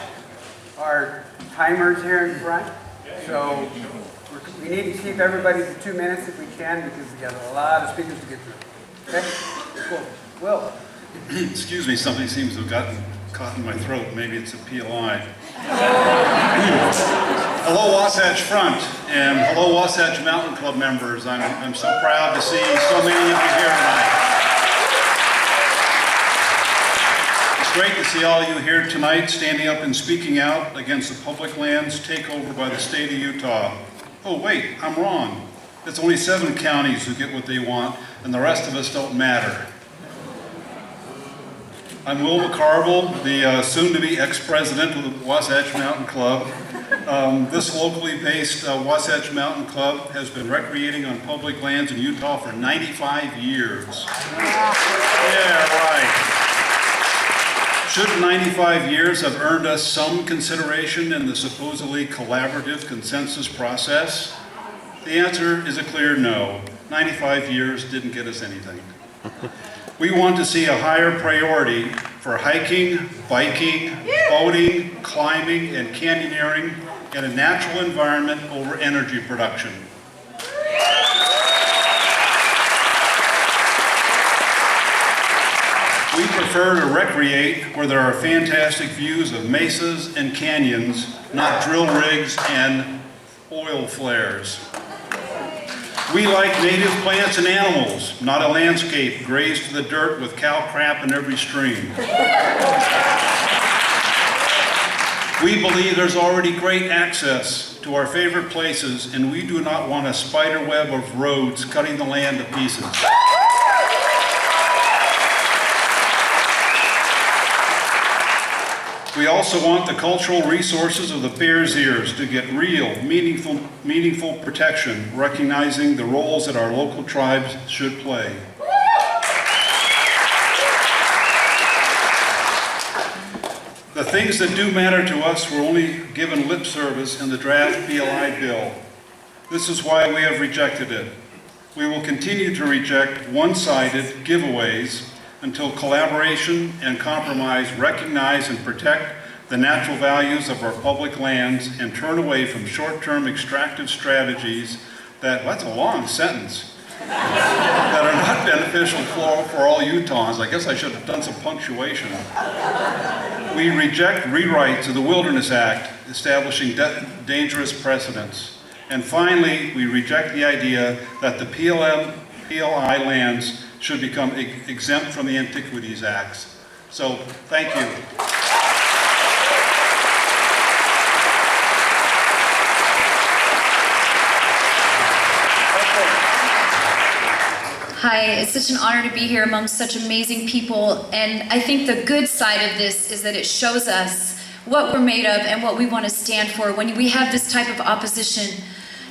Speaker 1: our timers here in front. So we need to keep everybody to 2 minutes if we can, because we got a lot of speakers to get through. Okay? Cool. Will.
Speaker 11: Excuse me, something seems to have gotten caught in my throat. Maybe it's a PLI. Hello, Wasatch Front, and hello, Wasatch Mountain Club members. I'm so proud to see so many of you here tonight. It's great to see all of you here tonight standing up and speaking out against the public lands takeover by the state of Utah. Oh wait, I'm wrong. It's only 7 counties who get what they want, and the rest of us don't matter. I'm Will McCarville, the soon-to-be ex-president of the Wasatch Mountain Club. This locally based Wasatch Mountain Club has been recreating on public lands in Utah for 95 years. Yeah, right. Should 95 years have earned us some consideration in the supposedly collaborative consensus process? The answer is a clear no. 95 years didn't get us anything. We want to see a higher priority for hiking, biking, boating, climbing, and canyoneering in a natural environment over energy production. We prefer to recreate where there are fantastic views of mesas and canyons, not drill rigs and oil flares. We like native plants and animals, not a landscape grazed to the dirt with cow crap in every stream. We believe there's already great access to our favorite places, and we do not want a spider web of roads cutting the land to pieces. We also want the cultural resources of the Bears Ears to get real, meaningful protection, recognizing the roles that our local tribes should play. The things that do matter to us were only given lip service in the draft PLI bill. This is why we have rejected it. We will continue to reject one-sided giveaways until collaboration and compromise recognize and protect the natural values of our public lands and turn away from short-term extractive strategies that's a long sentence, that are not beneficial for all Utahns. I guess I should have done some punctuation. We reject rewrites of the Wilderness Act, establishing dangerous precedents. And finally, we reject the idea that the PLI lands should become exempt from the Antiquities Acts. So, thank you.
Speaker 12: Hi, it's such an honor to be here among such amazing people, and I think the good side of this is that it shows us what we're made of and what we want to stand for. When we have this type of opposition,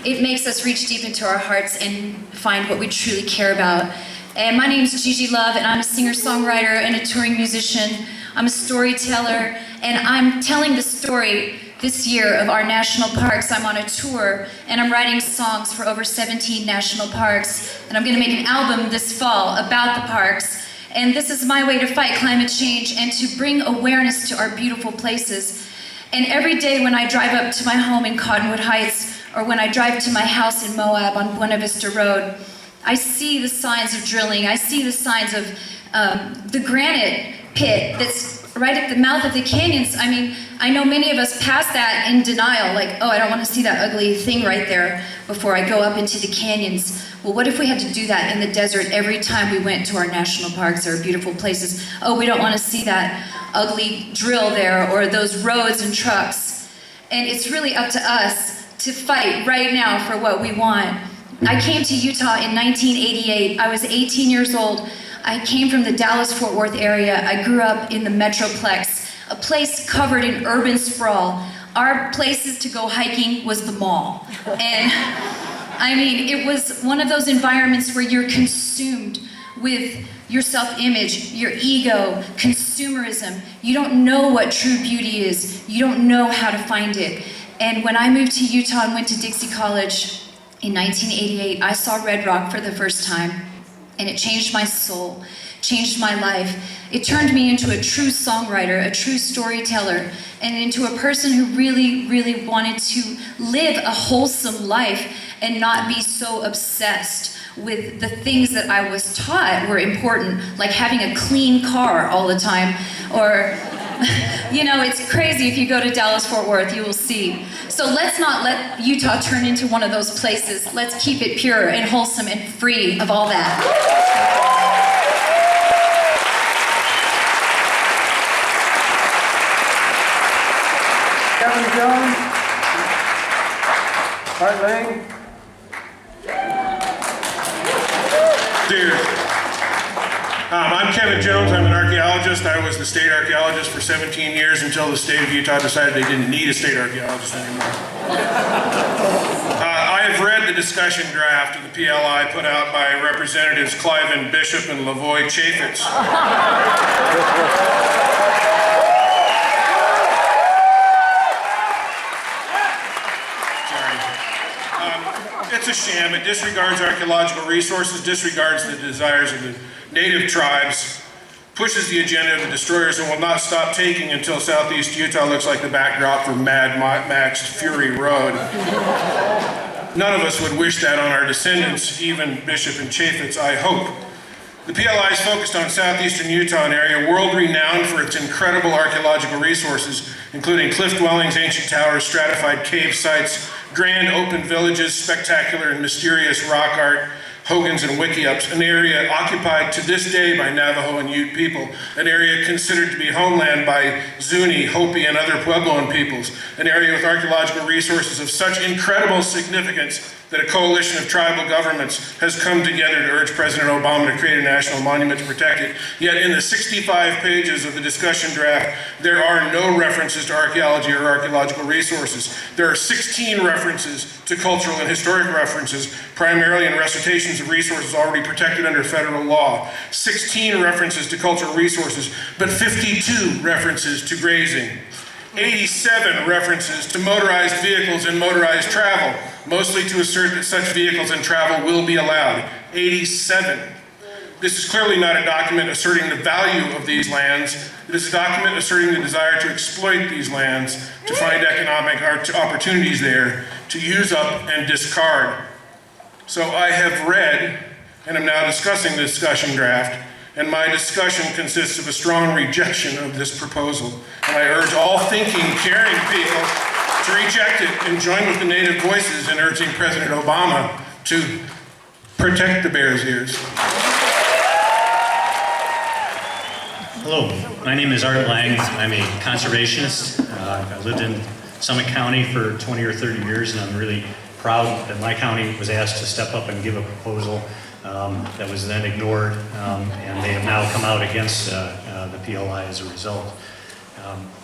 Speaker 12: it makes us reach deep into our hearts and find what we truly care about. And my name is Gigi Love, and I'm a singer-songwriter and a touring musician. I'm a storyteller, and I'm telling the story this year of our national parks. I'm on a tour, and I'm writing songs for over 17 national parks, and I'm gonna make an album this fall about the parks. And this is my way to fight climate change and to bring awareness to our beautiful places. And every day when I drive up to my home in Cottonwood Heights, or when I drive to my house in Moab on Buena Vista Road, I see the signs of drilling. I see the signs of the granite pit that's right at the mouth of the canyons. I mean, I know many of us pass that in denial, like, oh, I don't want to see that ugly thing right there before I go up into the canyons. Well, what if we had to do that in the desert every time we went to our national parks or beautiful places? Oh, we don't want to see that ugly drill there or those roads and trucks. And it's really up to us to fight right now for what we want. I came to Utah in 1988. I was 18 years old. I came from the Dallas-Fort Worth area. I grew up in the Metroplex, a place covered in urban sprawl. Our places to go hiking was the mall. And I mean, it was one of those environments where you're consumed with your self-image, your ego, consumerism. You don't know what true beauty is. You don't know how to find it. And when I moved to Utah and went to Dixie College in 1988, I saw Red Rock for the first time, and it changed my soul, changed my life. It turned me into a true songwriter, a true storyteller, and into a person who really, really wanted to live a wholesome life and not be so obsessed with the things that I was taught were important, like having a clean car all the time, or you know, it's crazy. If you go to Dallas-Fort Worth, you will see. So let's not let Utah turn into one of those places. Let's keep it pure and wholesome and free of all that.
Speaker 1: Kevin Jones, Art Lang.
Speaker 13: I'm Kevin Jones. I'm an archaeologist. I was the state archaeologist for 17 years until the state of Utah decided they didn't need a state archaeologist anymore. I have read the discussion draft of the PLI put out by Representatives Cliven Bishop and Lavoy Chaffetz. It's a sham. It disregards archaeological resources, disregards the desires of the native tribes, pushes the agenda of the destroyers, and will not stop taking until southeast Utah looks like the backdrop for Mad Max's Fury Road. None of us would wish that on our descendants, even Bishop and Chaffetz, I hope. The PLI is focused on southeastern Utah, an area world-renowned for its incredible archaeological resources, including cliff dwellings, ancient towers, stratified cave sites, grand open villages, spectacular and mysterious rock art, Hogans and Wickiups, an area occupied to this day by Navajo and Ute people, an area considered to be homeland by Zuni, Hopi, and other Puebloan peoples, an area with archaeological resources of such incredible significance that a coalition of tribal governments has come together to urge President Obama to create a national monument to protect it. Yet in the 65 pages of the discussion draft, there are no references to archaeology or archaeological resources. There are 16 references to cultural and historic references, primarily in recitations of resources already protected under federal law. 16 references to cultural resources, but 52 references to grazing. 87 references to motorized vehicles and motorized travel, mostly to assert that such vehicles and travel will be allowed. 87. This is clearly not a document asserting the value of these lands. It is a document asserting the desire to exploit these lands, to find economic opportunities there, to use up and discard. So I have read, and am now discussing the discussion draft, and my discussion consists of a strong rejection of this proposal. And I urge all thinking, caring people to reject it and join with the native voices in urging President Obama to protect the bear's ears.
Speaker 14: Hello, my name is Art Lang. I'm a conservationist. I lived in Summit County for 20 or 30 years, and I'm really proud that my county was asked to step up and give a proposal that was then ignored, and they have now come out against the PLI as a result.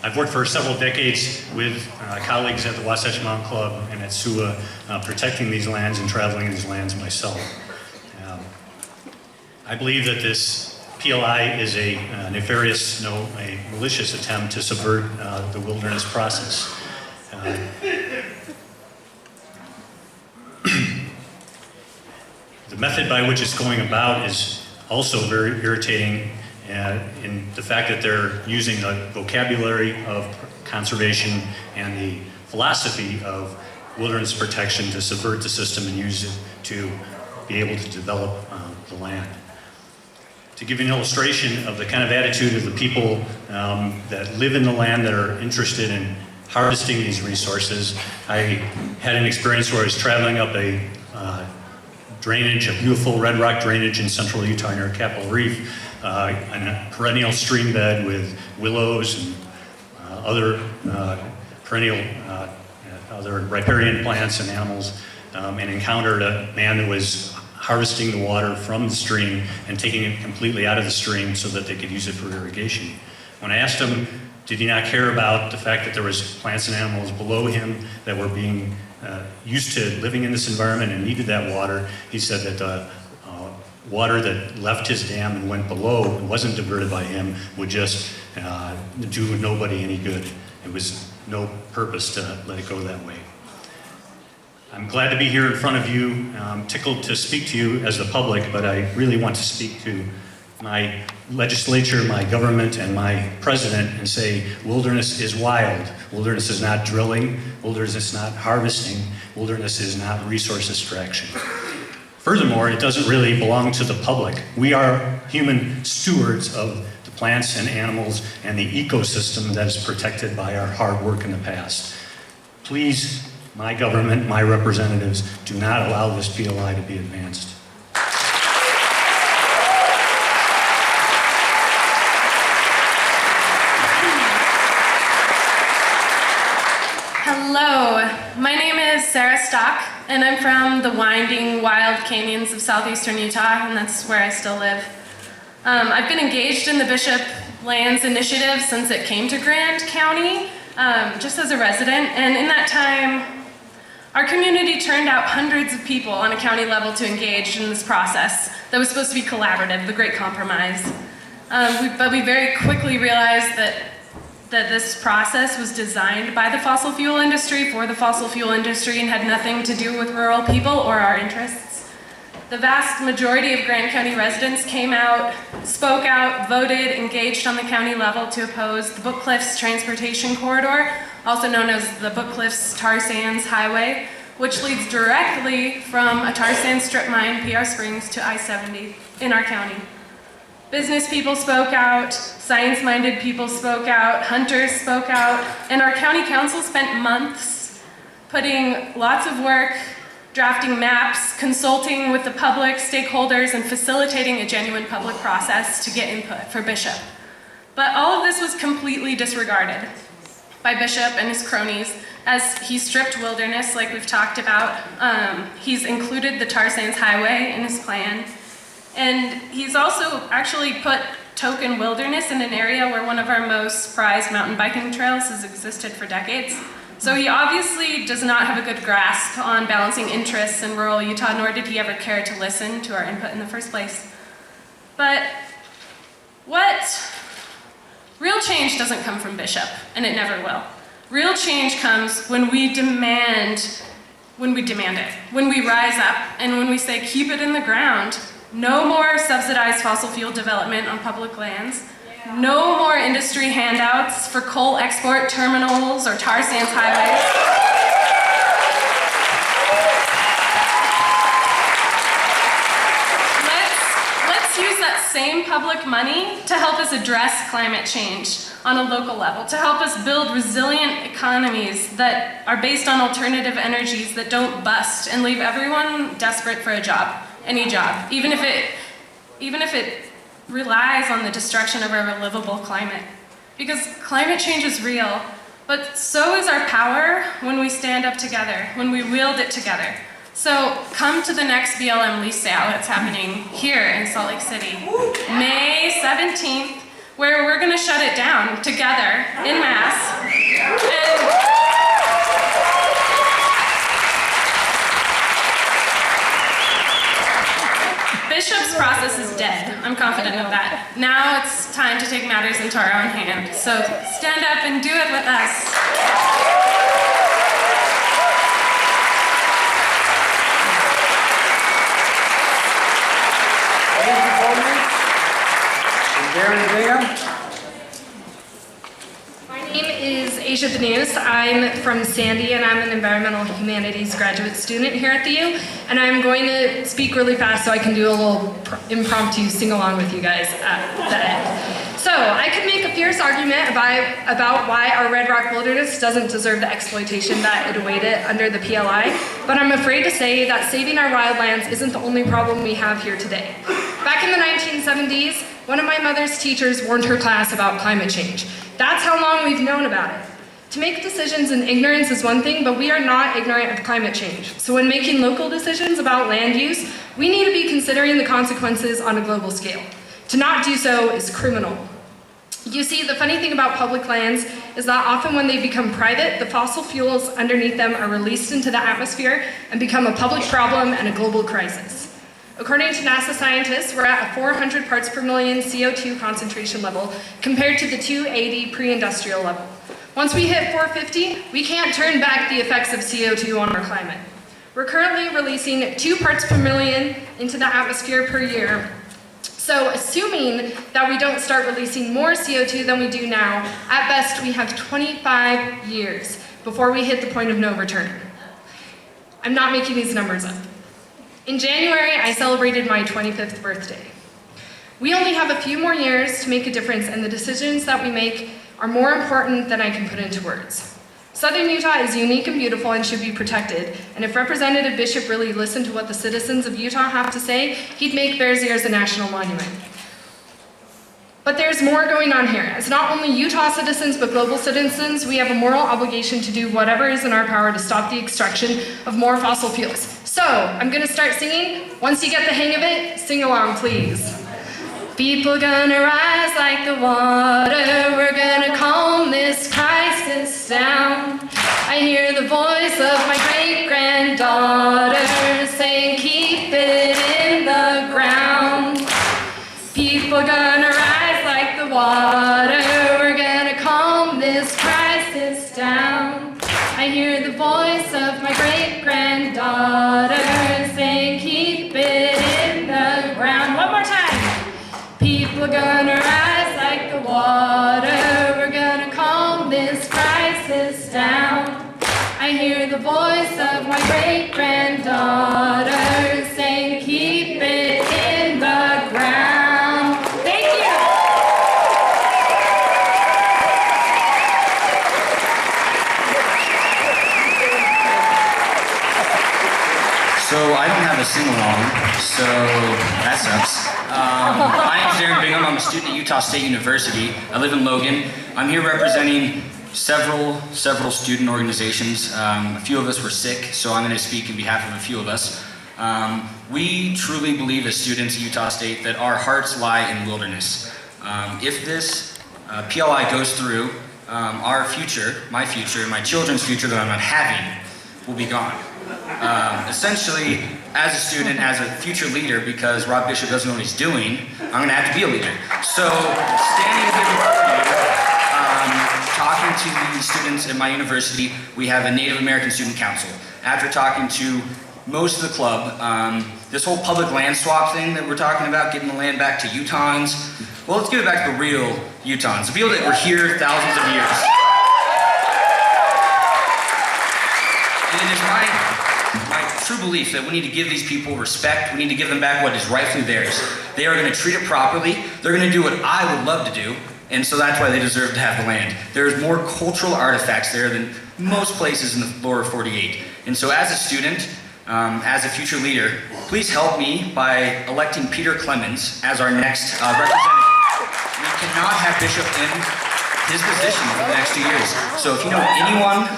Speaker 14: I've worked for several decades with colleagues at the Wasatch Mountain Club and at SUA, protecting these lands and traveling in these lands myself. I believe that this PLI is a nefarious, a malicious attempt to subvert the wilderness process. The method by which it's going about is also very irritating in the fact that they're using the vocabulary of conservation and the philosophy of wilderness protection to subvert the system and use it to be able to develop the land. To give you an illustration of the kind of attitude of the people that live in the land that are interested in harvesting these resources, I had an experience where I was traveling up a drainage, a beautiful red rock drainage in central Utah near Capitol Reef, on a perennial stream bed with willows and other perennial, other riparian plants and animals, and encountered a man that was harvesting the water from the stream and taking it completely out of the stream so that they could use it for irrigation. When I asked him, did he not care about the fact that there was plants and animals below him that were being used to living in this environment and needed that water, he said that the water that left his dam and went below and wasn't diverted by him would just do nobody any good. It was no purpose to let it go that way. I'm glad to be here in front of you. I'm tickled to speak to you as the public, but I really want to speak to my legislature, my government, and my president and say wilderness is wild. Wilderness is not drilling. Wilderness is not harvesting. Wilderness is not resource extraction. Furthermore, it doesn't really belong to the public. We are human stewards of the plants and animals and the ecosystem that is protected by our hard work in the past. Please, my government, my representatives, do not allow this PLI to be advanced.
Speaker 15: Hello, my name is Sarah Stock, and I'm from the winding, wild canyons of southeastern Utah, and that's where I still live. I've been engaged in the Bishop Lands Initiative since it came to Grand County, just as a resident, and in that time, our community turned out hundreds of people on a county level to engage in this process that was supposed to be collaborative, the Great Compromise. But we very quickly realized that this process was designed by the fossil fuel industry for the fossil fuel industry and had nothing to do with rural people or our interests. The vast majority of Grand County residents came out, spoke out, voted, engaged on the county level to oppose the Book Cliffs Transportation Corridor, also known as the Book Cliffs Tar Sands Highway, which leads directly from a tar sand strip mine, PR Springs, to I-70 in our county. Business people spoke out, science-minded people spoke out, hunters spoke out, and our county council spent months putting lots of work, drafting maps, consulting with the public, stakeholders, and facilitating a genuine public process to get input for Bishop. But all of this was completely disregarded by Bishop and his cronies as he stripped wilderness like we've talked about. He's included the Tar Sands Highway in his plan. And he's also actually put token wilderness in an area where one of our most prized mountain biking trails has existed for decades. So he obviously does not have a good grasp on balancing interests in rural Utah, nor did he ever care to listen to our input in the first place. But real change doesn't come from Bishop, and it never will. Real change comes when we demand it, when we rise up, and when we say keep it in the ground. No more subsidized fossil fuel development on public lands. No more industry handouts for coal export terminals or tar sands highways. Let's use that same public money to help us address climate change on a local level, to help us build resilient economies that are based on alternative energies that don't bust and leave everyone desperate for a job. Any job, even if it relies on the destruction of our livable climate. Because climate change is real, but so is our power when we stand up together, when we wield it together. So come to the next BLM lease sale that's happening here in Salt Lake City, May 17th, where we're gonna shut it down together, en masse. Bishop's process is dead. I'm confident of that. Now it's time to take matters into our own hand. So stand up and do it with us.
Speaker 1: Thank you, Coleman. And Darren Bingham.
Speaker 16: My name is Asia Benus. I'm from Sandy and I'm an environmental humanities graduate student here at the U. And I'm going to speak really fast so I can do a little impromptu sing-along with you guys at the end. So I could make a fierce argument about why our Red Rock Wilderness doesn't deserve the exploitation that it awaited under the PLI, but I'm afraid to say that saving our wildlands isn't the only problem we have here today. Back in the 1970s, one of my mother's teachers warned her class about climate change. That's how long we've known about it. To make decisions in ignorance is one thing, but we are not ignorant of climate change. So when making local decisions about land use, we need to be considering the consequences on a global scale. To not do so is criminal. You see, the funny thing about public lands is that often when they become private, the fossil fuels underneath them are released into the atmosphere and become a public problem and a global crisis. According to NASA scientists, we're at a 400 parts per million CO2 concentration level compared to the 280 pre-industrial level. Once we hit 450, we can't turn back the effects of CO2 on our climate. We're currently releasing 2 parts per million into the atmosphere per year. So assuming that we don't start releasing more CO2 than we do now, at best we have 25 years before we hit the point of no return. I'm not making these numbers up. In January, I celebrated my 25th birthday. We only have a few more years to make a difference, and the decisions that we make are more important than I can put into words. Southern Utah is unique and beautiful and should be protected, and if Representative Bishop really listened to what the citizens of Utah have to say, he'd make Bears Ears a national monument. But there's more going on here. As not only Utah citizens, but global citizens, we have a moral obligation to do whatever is in our power to stop the extraction of more fossil fuels. So, I'm gonna start singing. Once you get the hang of it, sing along, please. People gonna rise like the water. We're gonna calm this crisis down. I hear the voice of my great-granddaughter saying, keep it in the ground. People gonna rise like the water. We're gonna calm this crisis down. I hear the voice of my great-granddaughter saying, keep it in the ground. One more time. People gonna rise like the water. We're gonna calm this crisis down. I hear the voice of my great-granddaughter saying, keep it in the ground. Thank you.
Speaker 17: So I don't have a sing-along, so that sucks. My name's Aaron Bingham. I'm a student at Utah State University. I live in Logan. I'm here representing several student organizations. A few of us were sick, so I'm going to speak in behalf of a few of us. We truly believe as students at Utah State that our hearts lie in wilderness. If this PLI goes through, our future, my children's future that I'm not having, will be gone. Essentially, as a student, as a future leader, because Rob Bishop doesn't know what he's doing, I'm going to have to be a leader. So, standing here before you, talking to the students at my university, we have a Native American Student Council. After talking to most of the club, this whole public land swap thing that we're talking about, getting the land back to Utahns, well, let's give it back to the real Utahns, the people that were here thousands of years. And it is my true belief that we need to give these people respect. We need to give them back what is rightfully theirs. They are going to treat it properly. They're going to do what I would love to do, and so that's why they deserve to have the land. There's more cultural artifacts there than most places in the lower 48. And so as a student, as a future leader, please help me by electing Peter Clemens as our next representative. We cannot have Bishop in his position for the next 2 years. So if you know anyone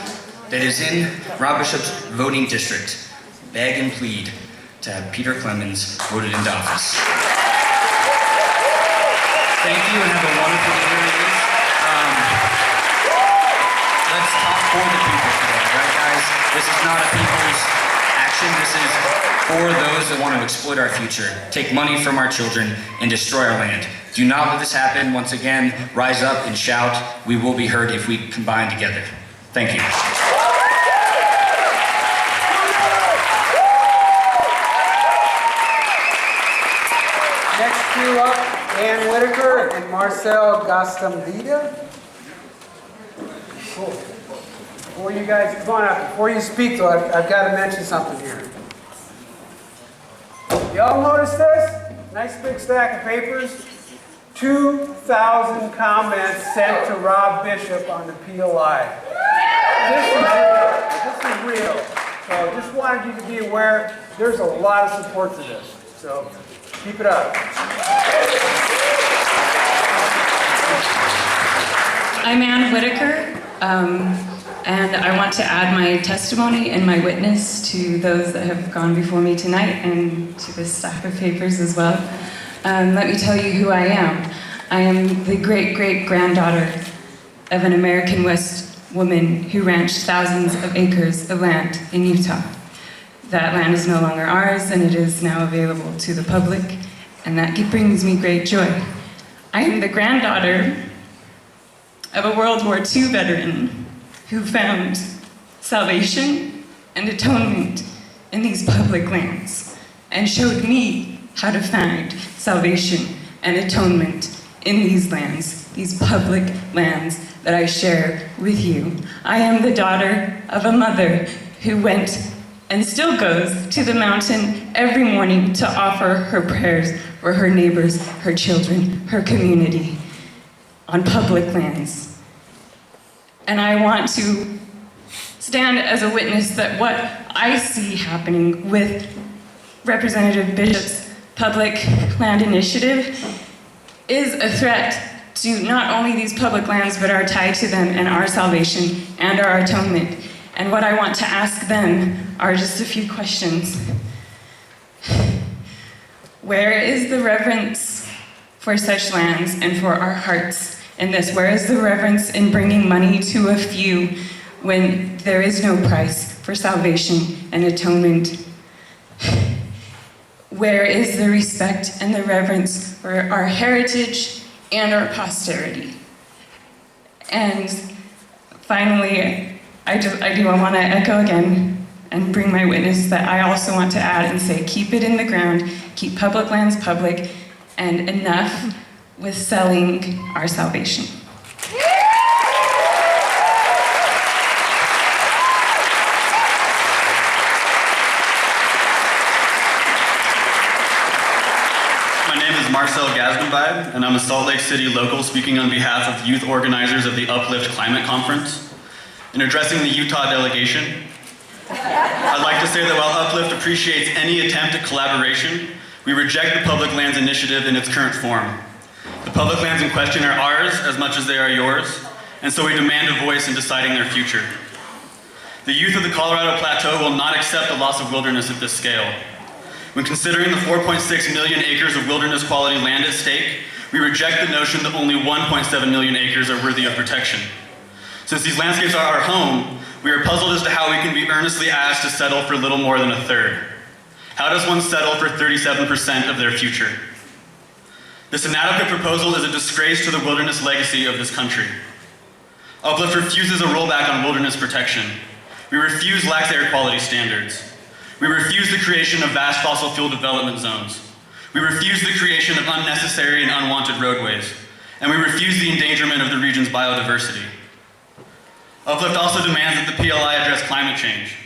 Speaker 17: that is in Rob Bishop's voting district, beg and plead to have Peter Clemens voted into office. Thank you and have a wonderful day, ladies. Let's talk for the people today, right guys? This is not a people's action, this is for those that want to exploit our future, take money from our children, and destroy our land. Do not let this happen. Once again, rise up and shout. We will be heard if we combine together. Thank you.
Speaker 1: Next two up, Ann Whitaker and Marcel Gastambida. Cool. Before you guys, come on up. Before you speak though, I've got to mention something here. Y'all notice this? Nice big stack of papers. 2,000 comments sent to Rob Bishop on the PLI. This is real. So just wanted you to be aware, there's a lot of support to this. So keep it up.
Speaker 18: I'm Ann Whitaker, and I want to add my testimony and my witness to those that have gone before me tonight and to this stack of papers as well. Let me tell you who I am. I am the great-great-granddaughter of an American West woman who ranched thousands of acres of land in Utah. That land is no longer ours, and it is now available to the public, and that brings me great joy. I am the granddaughter of a World War II veteran who found salvation and atonement in these public lands and showed me how to find salvation and atonement in these lands, these public lands that I share with you. I am the daughter of a mother who went and still goes to the mountain every morning to offer her prayers for her neighbors, her children, her community on public lands. And I want to stand as a witness that what I see happening with Representative Bishop's Public Land Initiative is a threat to not only these public lands, but are tied to them and our salvation and our atonement. And what I want to ask them are just a few questions. Where is the reverence for such lands and for our hearts in this? Where is the reverence in bringing money to a few when there is no price for salvation and atonement? Where is the respect and the reverence for our heritage and our posterity? And finally, I want to echo again and bring my witness that I also want to add and say, keep it in the ground, keep public lands public, and enough with selling our salvation.
Speaker 19: My name is Marcel Gasbenbeib, and I'm a Salt Lake City local speaking on behalf of youth organizers of the Uplift Climate Conference. In addressing the Utah delegation, I'd like to say that while Uplift appreciates any attempt at collaboration, we reject the Public Lands Initiative in its current form. The public lands in question are ours as much as they are yours, and so we demand a voice in deciding their future. The youth of the Colorado Plateau will not accept the loss of wilderness at this scale. When considering the 4.6 million acres of wilderness quality land at stake, we reject the notion that only 1.7 million acres are worthy of protection. Since these landscapes are our home, we are puzzled as to how we can be earnestly asked to settle for little more than a third. How does one settle for 37% of their future? This inadequate proposal is a disgrace to the wilderness legacy of this country. Uplift refuses a rollback on wilderness protection. We refuse lax air quality standards. We refuse the creation of vast fossil fuel development zones. We refuse the creation of unnecessary and unwanted roadways. And we refuse the endangerment of the region's biodiversity. Uplift also demands that the PLI address climate change.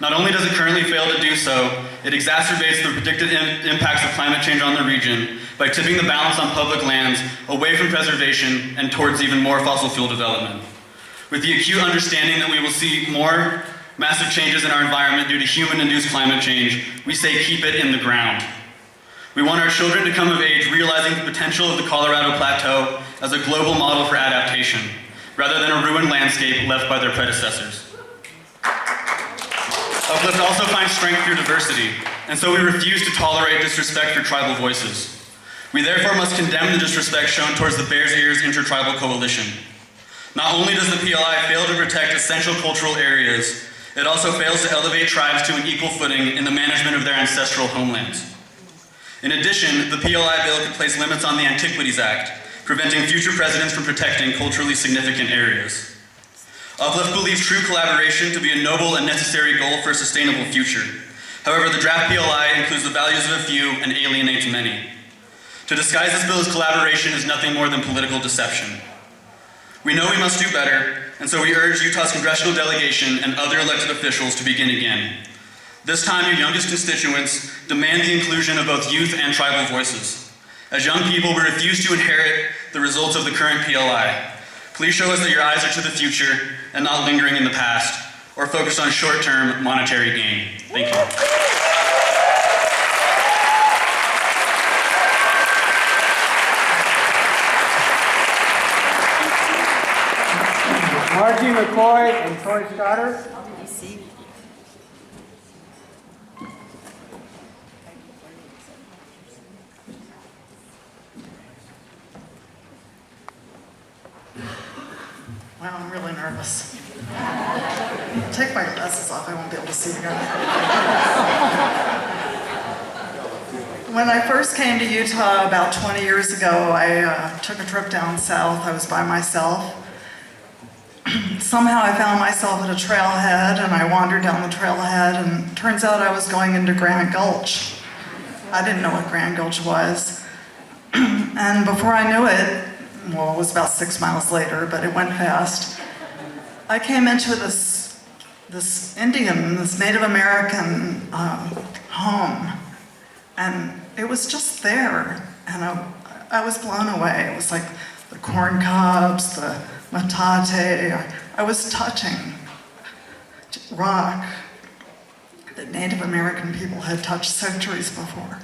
Speaker 19: Not only does it currently fail to do so, it exacerbates the predicted impacts of climate change on the region by tipping the balance on public lands away from preservation and towards even more fossil fuel development. With the acute understanding that we will see more massive changes in our environment due to human-induced climate change, we say keep it in the ground. We want our children to come of age realizing the potential of the Colorado Plateau as a global model for adaptation, rather than a ruined landscape left by their predecessors. Uplift also finds strength through diversity, and so we refuse to tolerate disrespect for tribal voices. We therefore must condemn the disrespect shown towards the Bears Ears Intertribal Coalition. Not only does the PLI fail to protect essential cultural areas, it also fails to elevate tribes to an equal footing in the management of their ancestral homelands. In addition, the PLI bill could place limits on the Antiquities Act, preventing future presidents from protecting culturally significant areas. Uplift believes true collaboration to be a noble and necessary goal for a sustainable future. However, the draft PLI includes the values of a few and alienates many. To disguise this bill as collaboration is nothing more than political deception. We know we must do better, and so we urge Utah's congressional delegation and other elected officials to begin again. This time, your youngest constituents demand the inclusion of both youth and tribal voices. As young people, we refuse to inherit the results of the current PLI. Please show us that your eyes are to the future and not lingering in the past, or focused on short-term monetary gain. Thank you.
Speaker 1: Margie McCoy and Troy Stoddard.
Speaker 20: Wow, I'm really nervous. Take my glasses off, I won't be able to see you guys. When I first came to Utah about 20 years ago, I took a trip down south. I was by myself. Somehow I found myself at a trailhead, and I wandered down the trailhead, and turns out I was going into Grand Gulch. I didn't know what Grand Gulch was. And before I knew it, well, it was about 6 miles later, but it went fast, I came into this Indian, this Native American home, and it was just there, and I was blown away. It was like the corn cobs, the metate. I was touching rock that Native American people had touched centuries before.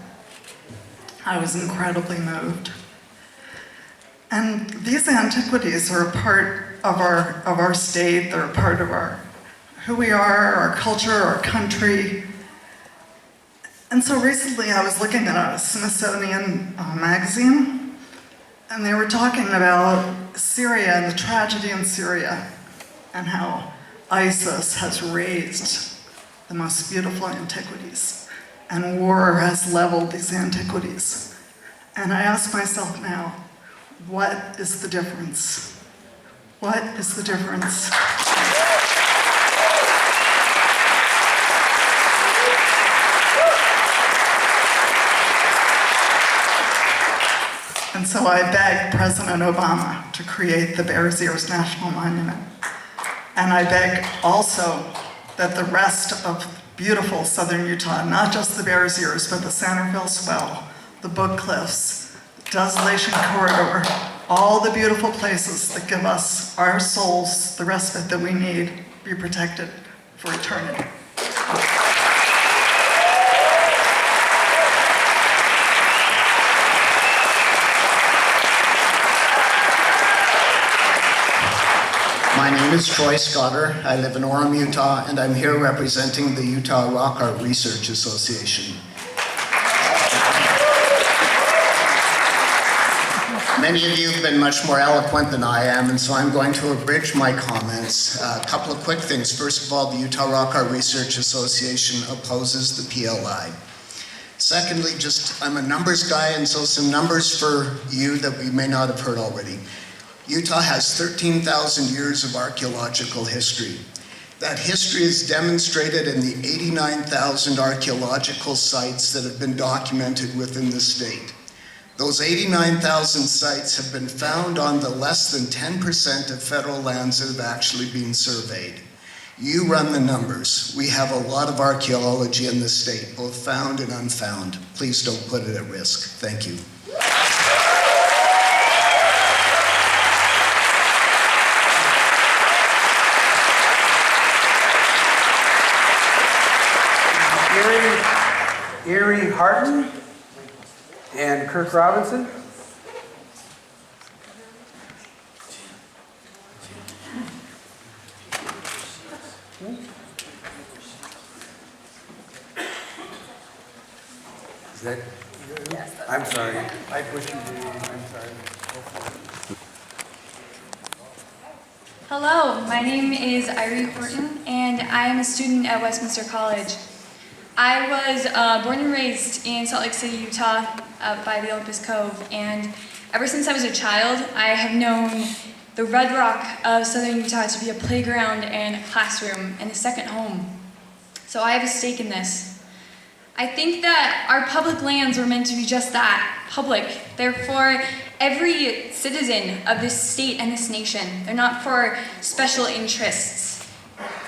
Speaker 20: I was incredibly moved. And these antiquities are a part of our state. They're a part of who we are, our culture, our country. And so recently I was looking at a Smithsonian magazine, and they were talking about Syria and the tragedy in Syria, and how ISIS has raised the most beautiful antiquities, and war has leveled these antiquities. And I ask myself now, what is the difference? What is the difference? And so I begged President Obama to create the Bears Ears National Monument. And I beg also that the rest of beautiful southern Utah, not just the Bears Ears, but the Santerville Swell, the Book Cliffs, the Desolation Corridor, all the beautiful places that give us, our souls, the respite that we need, be protected for eternity.
Speaker 21: My name is Troy Scotter. I live in Orem, Utah, and I'm here representing the Utah Rock Art Research Association. Many of you have been much more eloquent than I am, and so I'm going to abridge my comments. A couple of quick things. First of all, the Utah Rock Art Research Association opposes the PLI. Secondly, I'm a numbers guy, and so some numbers for you that we may not have heard already. Utah has 13,000 years of archaeological history. That history is demonstrated in the 89,000 archaeological sites that have been documented within the state. Those 89,000 sites have been found on the less than 10% of federal lands that have actually been surveyed. You run the numbers. We have a lot of archaeology in the state, both found and unfound. Please don't put it at risk. Thank you.
Speaker 1: Erie Harton and Kirk Robinson. Is that? Yes. I'm sorry. I pushed you. I'm sorry.
Speaker 22: Hello, my name is Irie Horton, and I am a student at Westminster College. I was born and raised in Salt Lake City, Utah, by the Olympus Cove, and ever since I was a child, I have known the Red Rock of southern Utah to be a playground and a classroom and a second home. So I have a stake in this. I think that our public lands were meant to be just that, public. They're for every citizen of this state and this nation. They're not for special interests.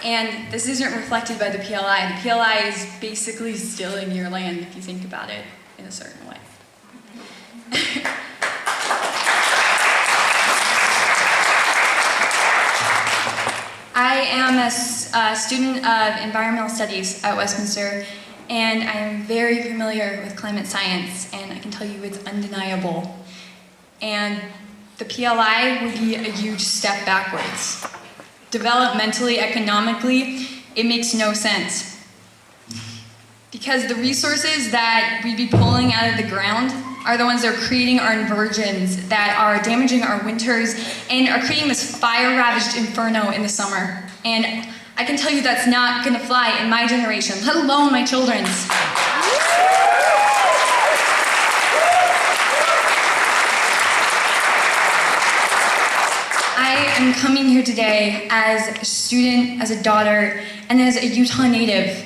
Speaker 22: And this isn't reflected by the PLI. The PLI is basically stealing your land if you think about it in a certain way. I am a student of environmental studies at Westminster, and I am very familiar with climate science, and I can tell you it's undeniable. And the PLI would be a huge step backwards. Developmentally, economically, it makes no sense. Because the resources that we'd be pulling out of the ground are the ones that are creating our inversions, that are damaging our winters, and are creating this fire-ravaged inferno in the summer. And I can tell you that's not gonna fly in my generation, let alone my children's. I am coming here today as a student, as a daughter, and as a Utah native.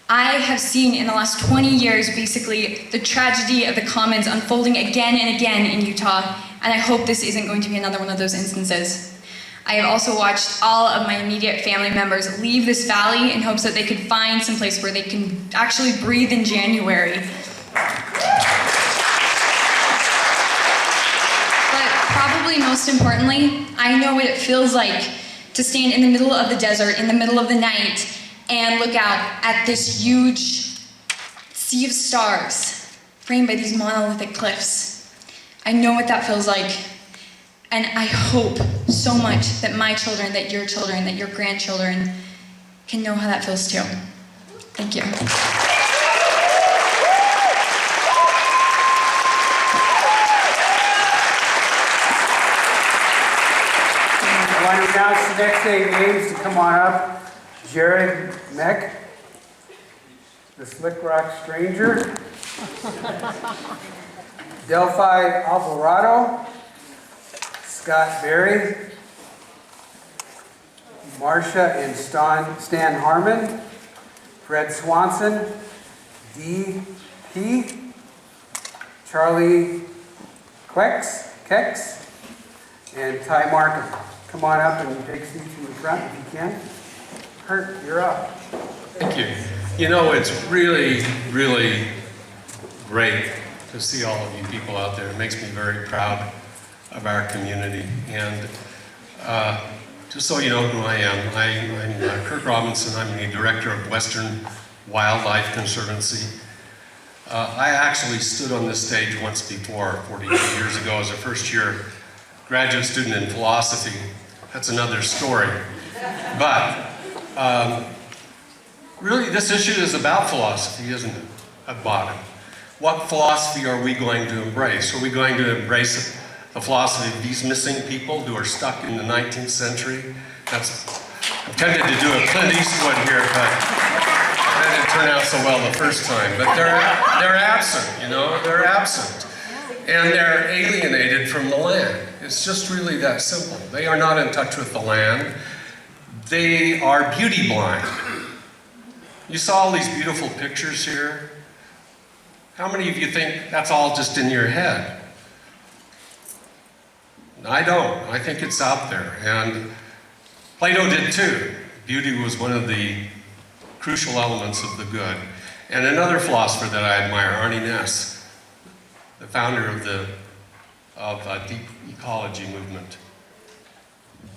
Speaker 22: I have seen in the last 20 years, basically, the tragedy of the commons unfolding again and again in Utah, and I hope this isn't going to be another one of those instances. I have also watched all of my immediate family members leave this valley in hopes that they could find some place where they can actually breathe in January. Probably most importantly, I know what it feels like to stand in the middle of the desert, in the middle of the night, and look out at this huge sea of stars framed by these monolithic cliffs. I know what that feels like, and I hope so much that my children, that your grandchildren can know how that feels too. Thank you.
Speaker 1: announce the next 8 names to come on up. Jared Meck, the Slick Rock Stranger. Delphi Alvarado, Scott Berry, Marcia and Stan Harmon, Fred Swanson, D.P., Charlie Kex, and Ty Markham. Come on up and take seats in the front if you can. Kurt, you're up.
Speaker 2: Thank you. You know, it's really, really great to see all of you people out there. It makes me very proud of our community. And just so you know who I am, I'm Kirk Robinson. I'm the director of Western Wildlife Conservancy. I actually stood on this stage once before, 42 years ago, as a first-year graduate student in philosophy. That's another story. But really, this issue is about philosophy, isn't it, at bottom? What philosophy are we going to embrace? Are we going to embrace the philosophy of these missing people who are stuck in the 19th century? I'm tempted to do a Clint Eastwood here, but that didn't turn out so well the first time. But they're absent, you know, they're absent. And they're alienated from the land. It's just really that simple. They are not in touch with the land. They are beauty blind. You saw all these beautiful pictures here. How many of you think that's all just in your head? I don't. I think it's out there. And Plato did too. Beauty was one of the crucial elements of the good. And another philosopher that I admire, Arnie Ness, the founder of the deep ecology movement,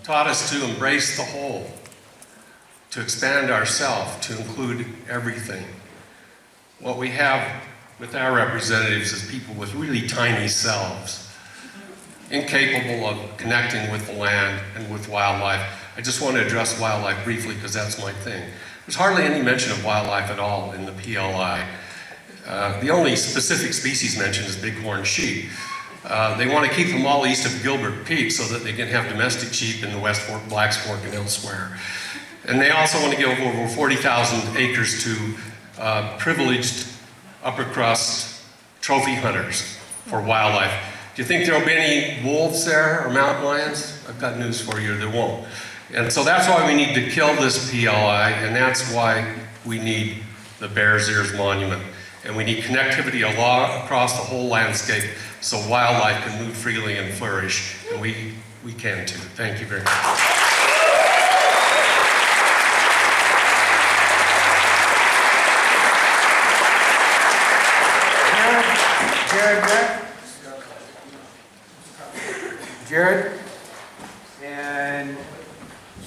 Speaker 2: taught us to embrace the whole, to expand ourselves, to include everything. What we have with our representatives is people with really tiny selves, incapable of connecting with the land and with wildlife. I just want to address wildlife briefly because that's my thing. There's hardly any mention of wildlife at all in the PLI. The only specific species mentioned is bighorn sheep. They want to keep them all east of Gilbert Peak so that they can have domestic sheep in the West Fork, Blacks Fork, and elsewhere. And they also want to give over 40,000 acres to privileged upper crust trophy hunters for wildlife. Do you think there will be any wolves there or mountain lions? I've got news for you, there won't. And so that's why we need to kill this PLI, and that's why we need the Bears Ears Monument. And we need connectivity across the whole landscape so wildlife can move freely and flourish. And we can too. Thank you very much.
Speaker 1: Jared, and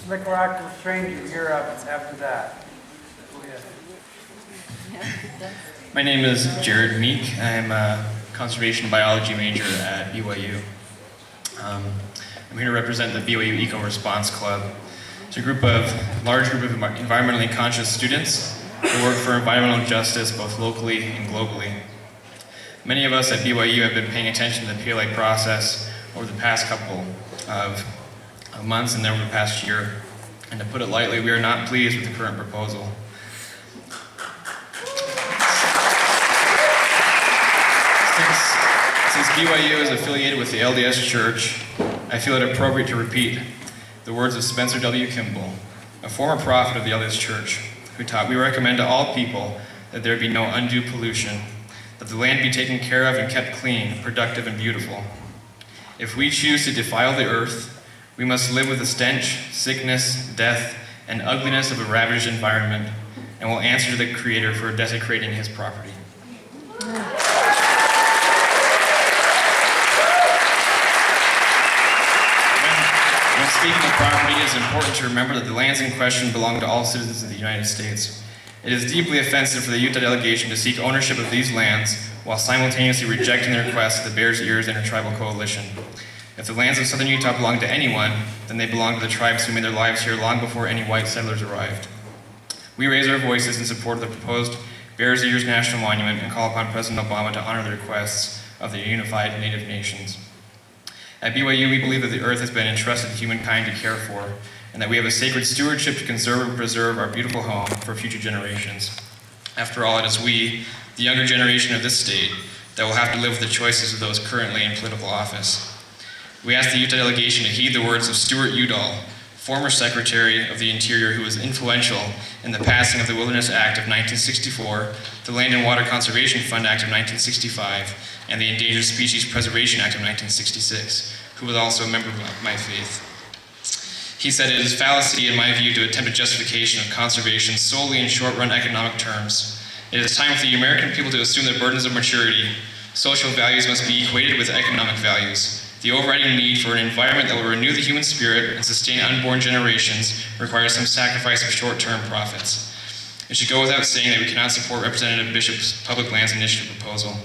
Speaker 1: Slick Rock Stranger, you're up after that.
Speaker 3: My name is Jared Meek. I'm a conservation biology major at BYU. I'm here to represent the BYU Eco Response Club. It's a large group of environmentally conscious students who work for environmental justice both locally and globally. Many of us at BYU have been paying attention to the PLA process over the past couple of months and over the past year. And to put it lightly, we are not pleased with the current proposal. Since BYU is affiliated with the LDS Church, I feel it appropriate to repeat the words of Spencer W. Kimball, a former prophet of the LDS Church, who taught, "We recommend to all people that there be no undue pollution, that the land be taken care of and kept clean, productive, and beautiful. If we choose to defile the earth, we must live with the stench, sickness, death, and ugliness of a ravaged environment, and will answer to the Creator for desecrating His property." When speaking of property, it is important to remember that the lands in question belong to all citizens of the United States. It is deeply offensive for the Utah delegation to seek ownership of these lands while simultaneously rejecting the request of the Bears Ears Intertribal Coalition. If the lands of southern Utah belong to anyone, then they belong to the tribes who made their lives here long before any white settlers arrived. We raise our voices in support of the proposed Bears Ears National Monument and call upon President Obama to honor the requests of the unified Native nations. At BYU, we believe that the earth has been entrusted to humankind to care for, and that we have a sacred stewardship to conserve and preserve our beautiful home for future generations. After all, it is we, the younger generation of this state, that will have to live with the choices of those currently in political office. We ask the Utah delegation to heed the words of Stuart Udall, former Secretary of the Interior who was influential in the passing of the Wilderness Act of 1964, the Land and Water Conservation Fund Act of 1965, and the Endangered Species Preservation Act of 1966, who was also a member of my faith. He said, "It is fallacy, in my view, to attempt a justification of conservation solely in short-run economic terms. It is time for the American people to assume the burdens of maturity. Social values must be equated with economic values. The overriding need for an environment that will renew the human spirit and sustain unborn generations requires some sacrifice of short-term profits." It should go without saying that we cannot support Representative Bishop's Public Lands Initiative proposal.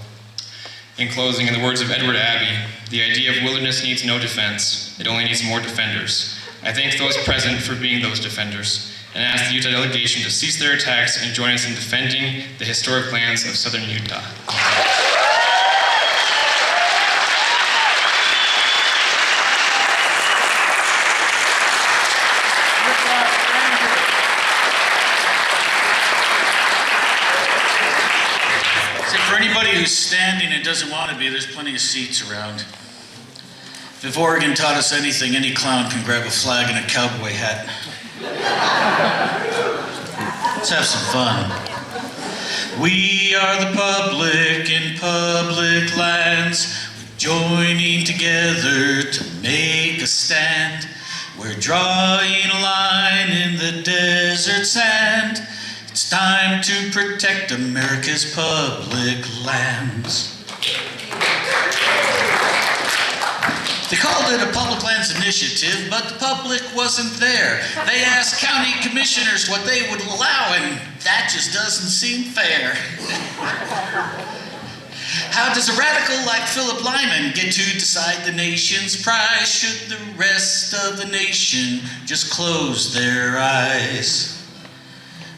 Speaker 3: In closing, in the words of Edward Abbey, the idea of wilderness needs no defense, it only needs more defenders. I thank those present for being those defenders, and ask the Utah delegation to cease their attacks and join us in defending the historic lands of southern Utah.
Speaker 4: So for anybody who's standing and doesn't want to be, there's plenty of seats around. If Oregon taught us anything, any clown can grab a flag and a cowboy hat. Let's have some fun. We are the public in public lands, joining together to make a stand. We're drawing a line in the desert sand. It's time to protect America's public lands. They called it a public lands initiative, but the public wasn't there. They asked county commissioners what they would allow, and that just doesn't seem fair. How does a radical like Philip Lyman get to decide the nation's prize? Should the rest of the nation just close their eyes?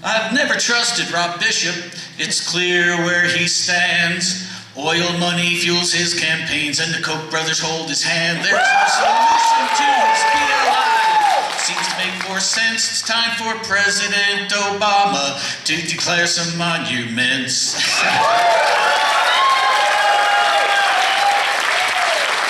Speaker 4: I've never trusted Rob Bishop. It's clear where he stands. Oil money fuels his campaigns, and the Koch brothers hold his hand. There's no solution to his PLI. Seems to make more sense. It's time for President Obama to declare some monuments.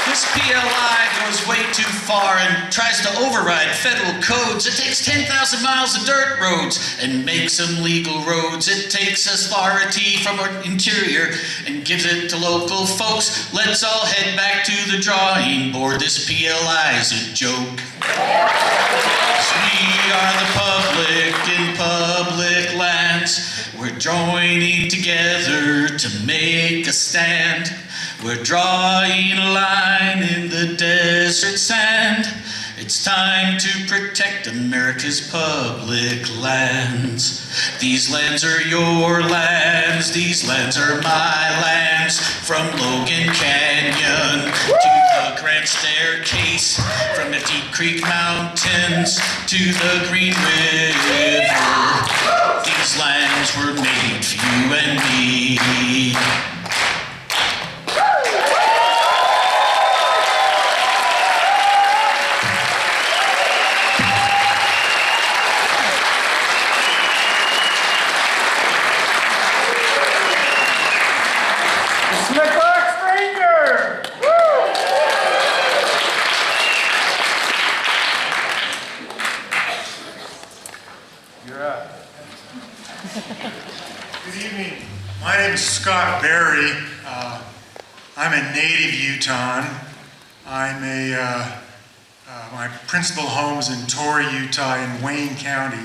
Speaker 4: This PLI goes way too far and tries to override federal codes. It takes 10,000 miles of dirt roads and makes them legal roads. It takes authority from our interior and gives it to local folks. Let's all head back to the drawing board. This PLI is a joke. We are the public in public lands. We're joining together to make a stand. We're drawing a line in the desert sand. It's time to protect America's public lands. These lands are your lands, these lands are my lands. From Logan Canyon to the Grand Staircase, from the Deep Creek Mountains to the Green River. These lands were made for you and me.
Speaker 5: Good evening. My name is Scott Berry. I'm a native Utahn. My principal home is in Torrey, Utah in Wayne County.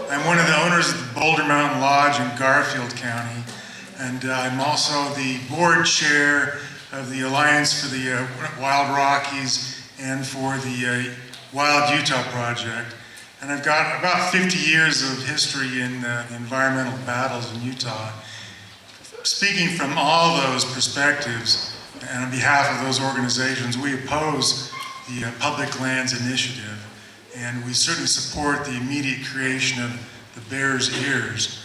Speaker 5: I'm one of the owners of the Boulder Mountain Lodge in Garfield County. And I'm also the board chair of the Alliance for the Wild Rockies and for the Wild Utah Project. And I've got about 50 years of history in environmental battles in Utah. Speaking from all those perspectives, and on behalf of those organizations, we oppose the Public Lands Initiative, and we certainly support the immediate creation of the Bears Ears.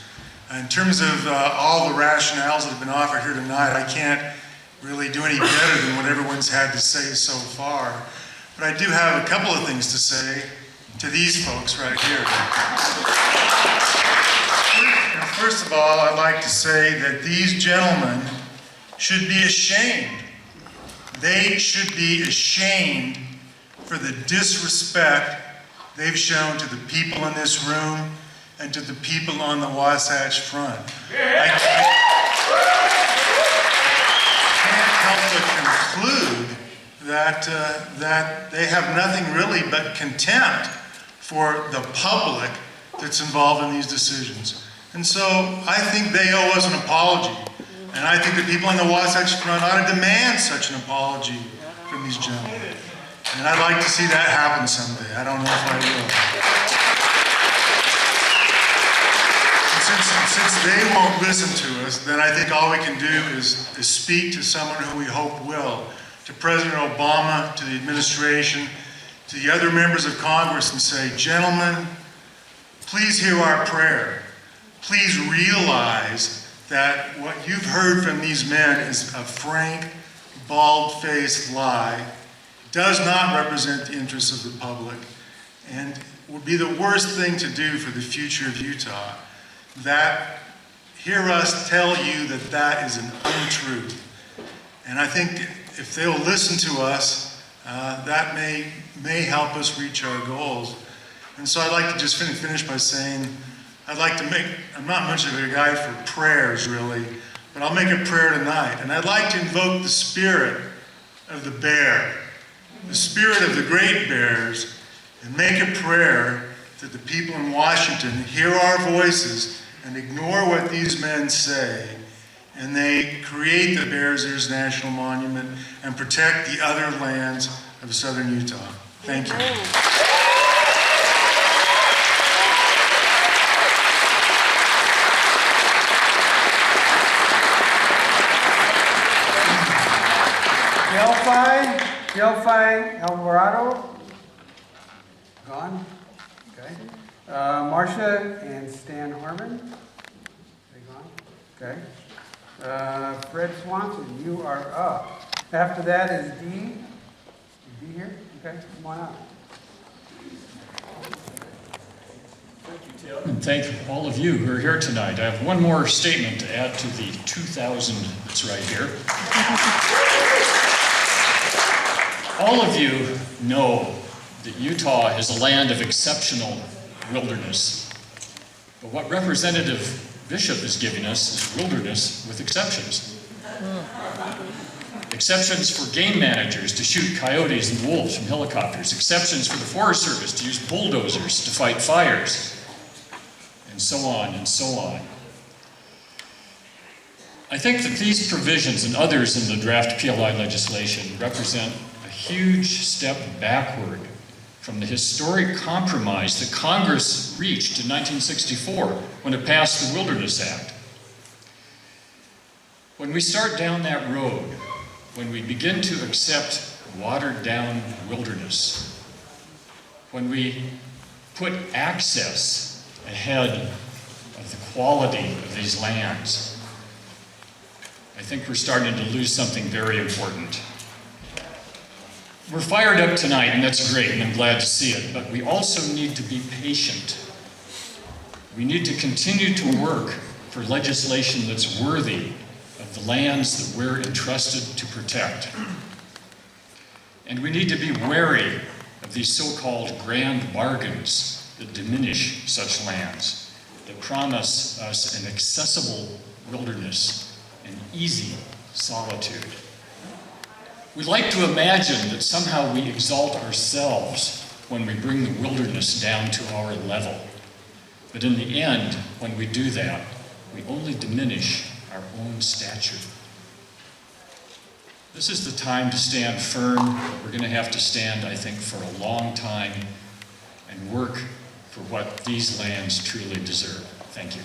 Speaker 5: In terms of all the rationales that have been offered here tonight, I can't really do any better than what everyone's had to say so far. But I do have a couple of things to say to these folks right here. First of all, I'd like to say that these gentlemen should be ashamed. They should be ashamed for the disrespect they've shown to the people in this room and to the people on the Wasatch Front. I can't help but conclude that they have nothing really but contempt for the public that's involved in these decisions. And so I think they owe us an apology. And I think the people on the Wasatch Front ought to demand such an apology from these gentlemen. And I'd like to see that happen someday. I don't know if I will. And since they won't listen to us, then I think all we can do is speak to someone who we hope will. To President Obama, to the administration, to the other members of Congress, and say, gentlemen, please hear our prayer. Please realize that what you've heard from these men is a frank, bald-faced lie, does not represent the interests of the public, and would be the worst thing to do for the future of Utah. That, hear us tell you that that is an untruth. And I think if they'll listen to us, that may help us reach our goals. And so I'd like to just finish by saying, I'm not much of a guy for prayers really, but I'll make a prayer tonight. And I'd like to invoke the spirit of the bear, the spirit of the great bears, and make a prayer that the people in Washington hear our voices and ignore what these men say, and they create the Bears Ears National Monument and protect the other lands of southern Utah. Thank you.
Speaker 1: Delphi Alvarado, gone, okay. Marcia and Stan Harmon, they gone, okay. Fred Swanson, you are up. After that is Dee. Is Dee here? Okay, come on up.
Speaker 6: And thank all of you who are here tonight. I have one more statement to add to the 2,000 that's right here. All of you know that Utah is a land of exceptional wilderness. But what Representative Bishop is giving us is wilderness with exceptions. Exceptions for game managers to shoot coyotes and wolves from helicopters. Exceptions for the Forest Service to use bulldozers to fight fires. And so on and so on. I think that these provisions and others in the draft PLI legislation represent a huge step backward from the historic compromise that Congress reached in 1964 when it passed the Wilderness Act. When we start down that road, when we begin to accept watered-down wilderness, when we put access ahead of the quality of these lands, I think we're starting to lose something very important. We're fired up tonight, and that's great, and I'm glad to see it, but we also need to be patient. We need to continue to work for legislation that's worthy of the lands that we're entrusted to protect. And we need to be wary of these so-called grand bargains that diminish such lands, that promise us an accessible wilderness and easy solitude. We like to imagine that somehow we exalt ourselves when we bring the wilderness down to our level. But in the end, when we do that, we only diminish our own stature. This is the time to stand firm. We're going to have to stand, I think, for a long time and work for what these lands truly deserve. Thank you.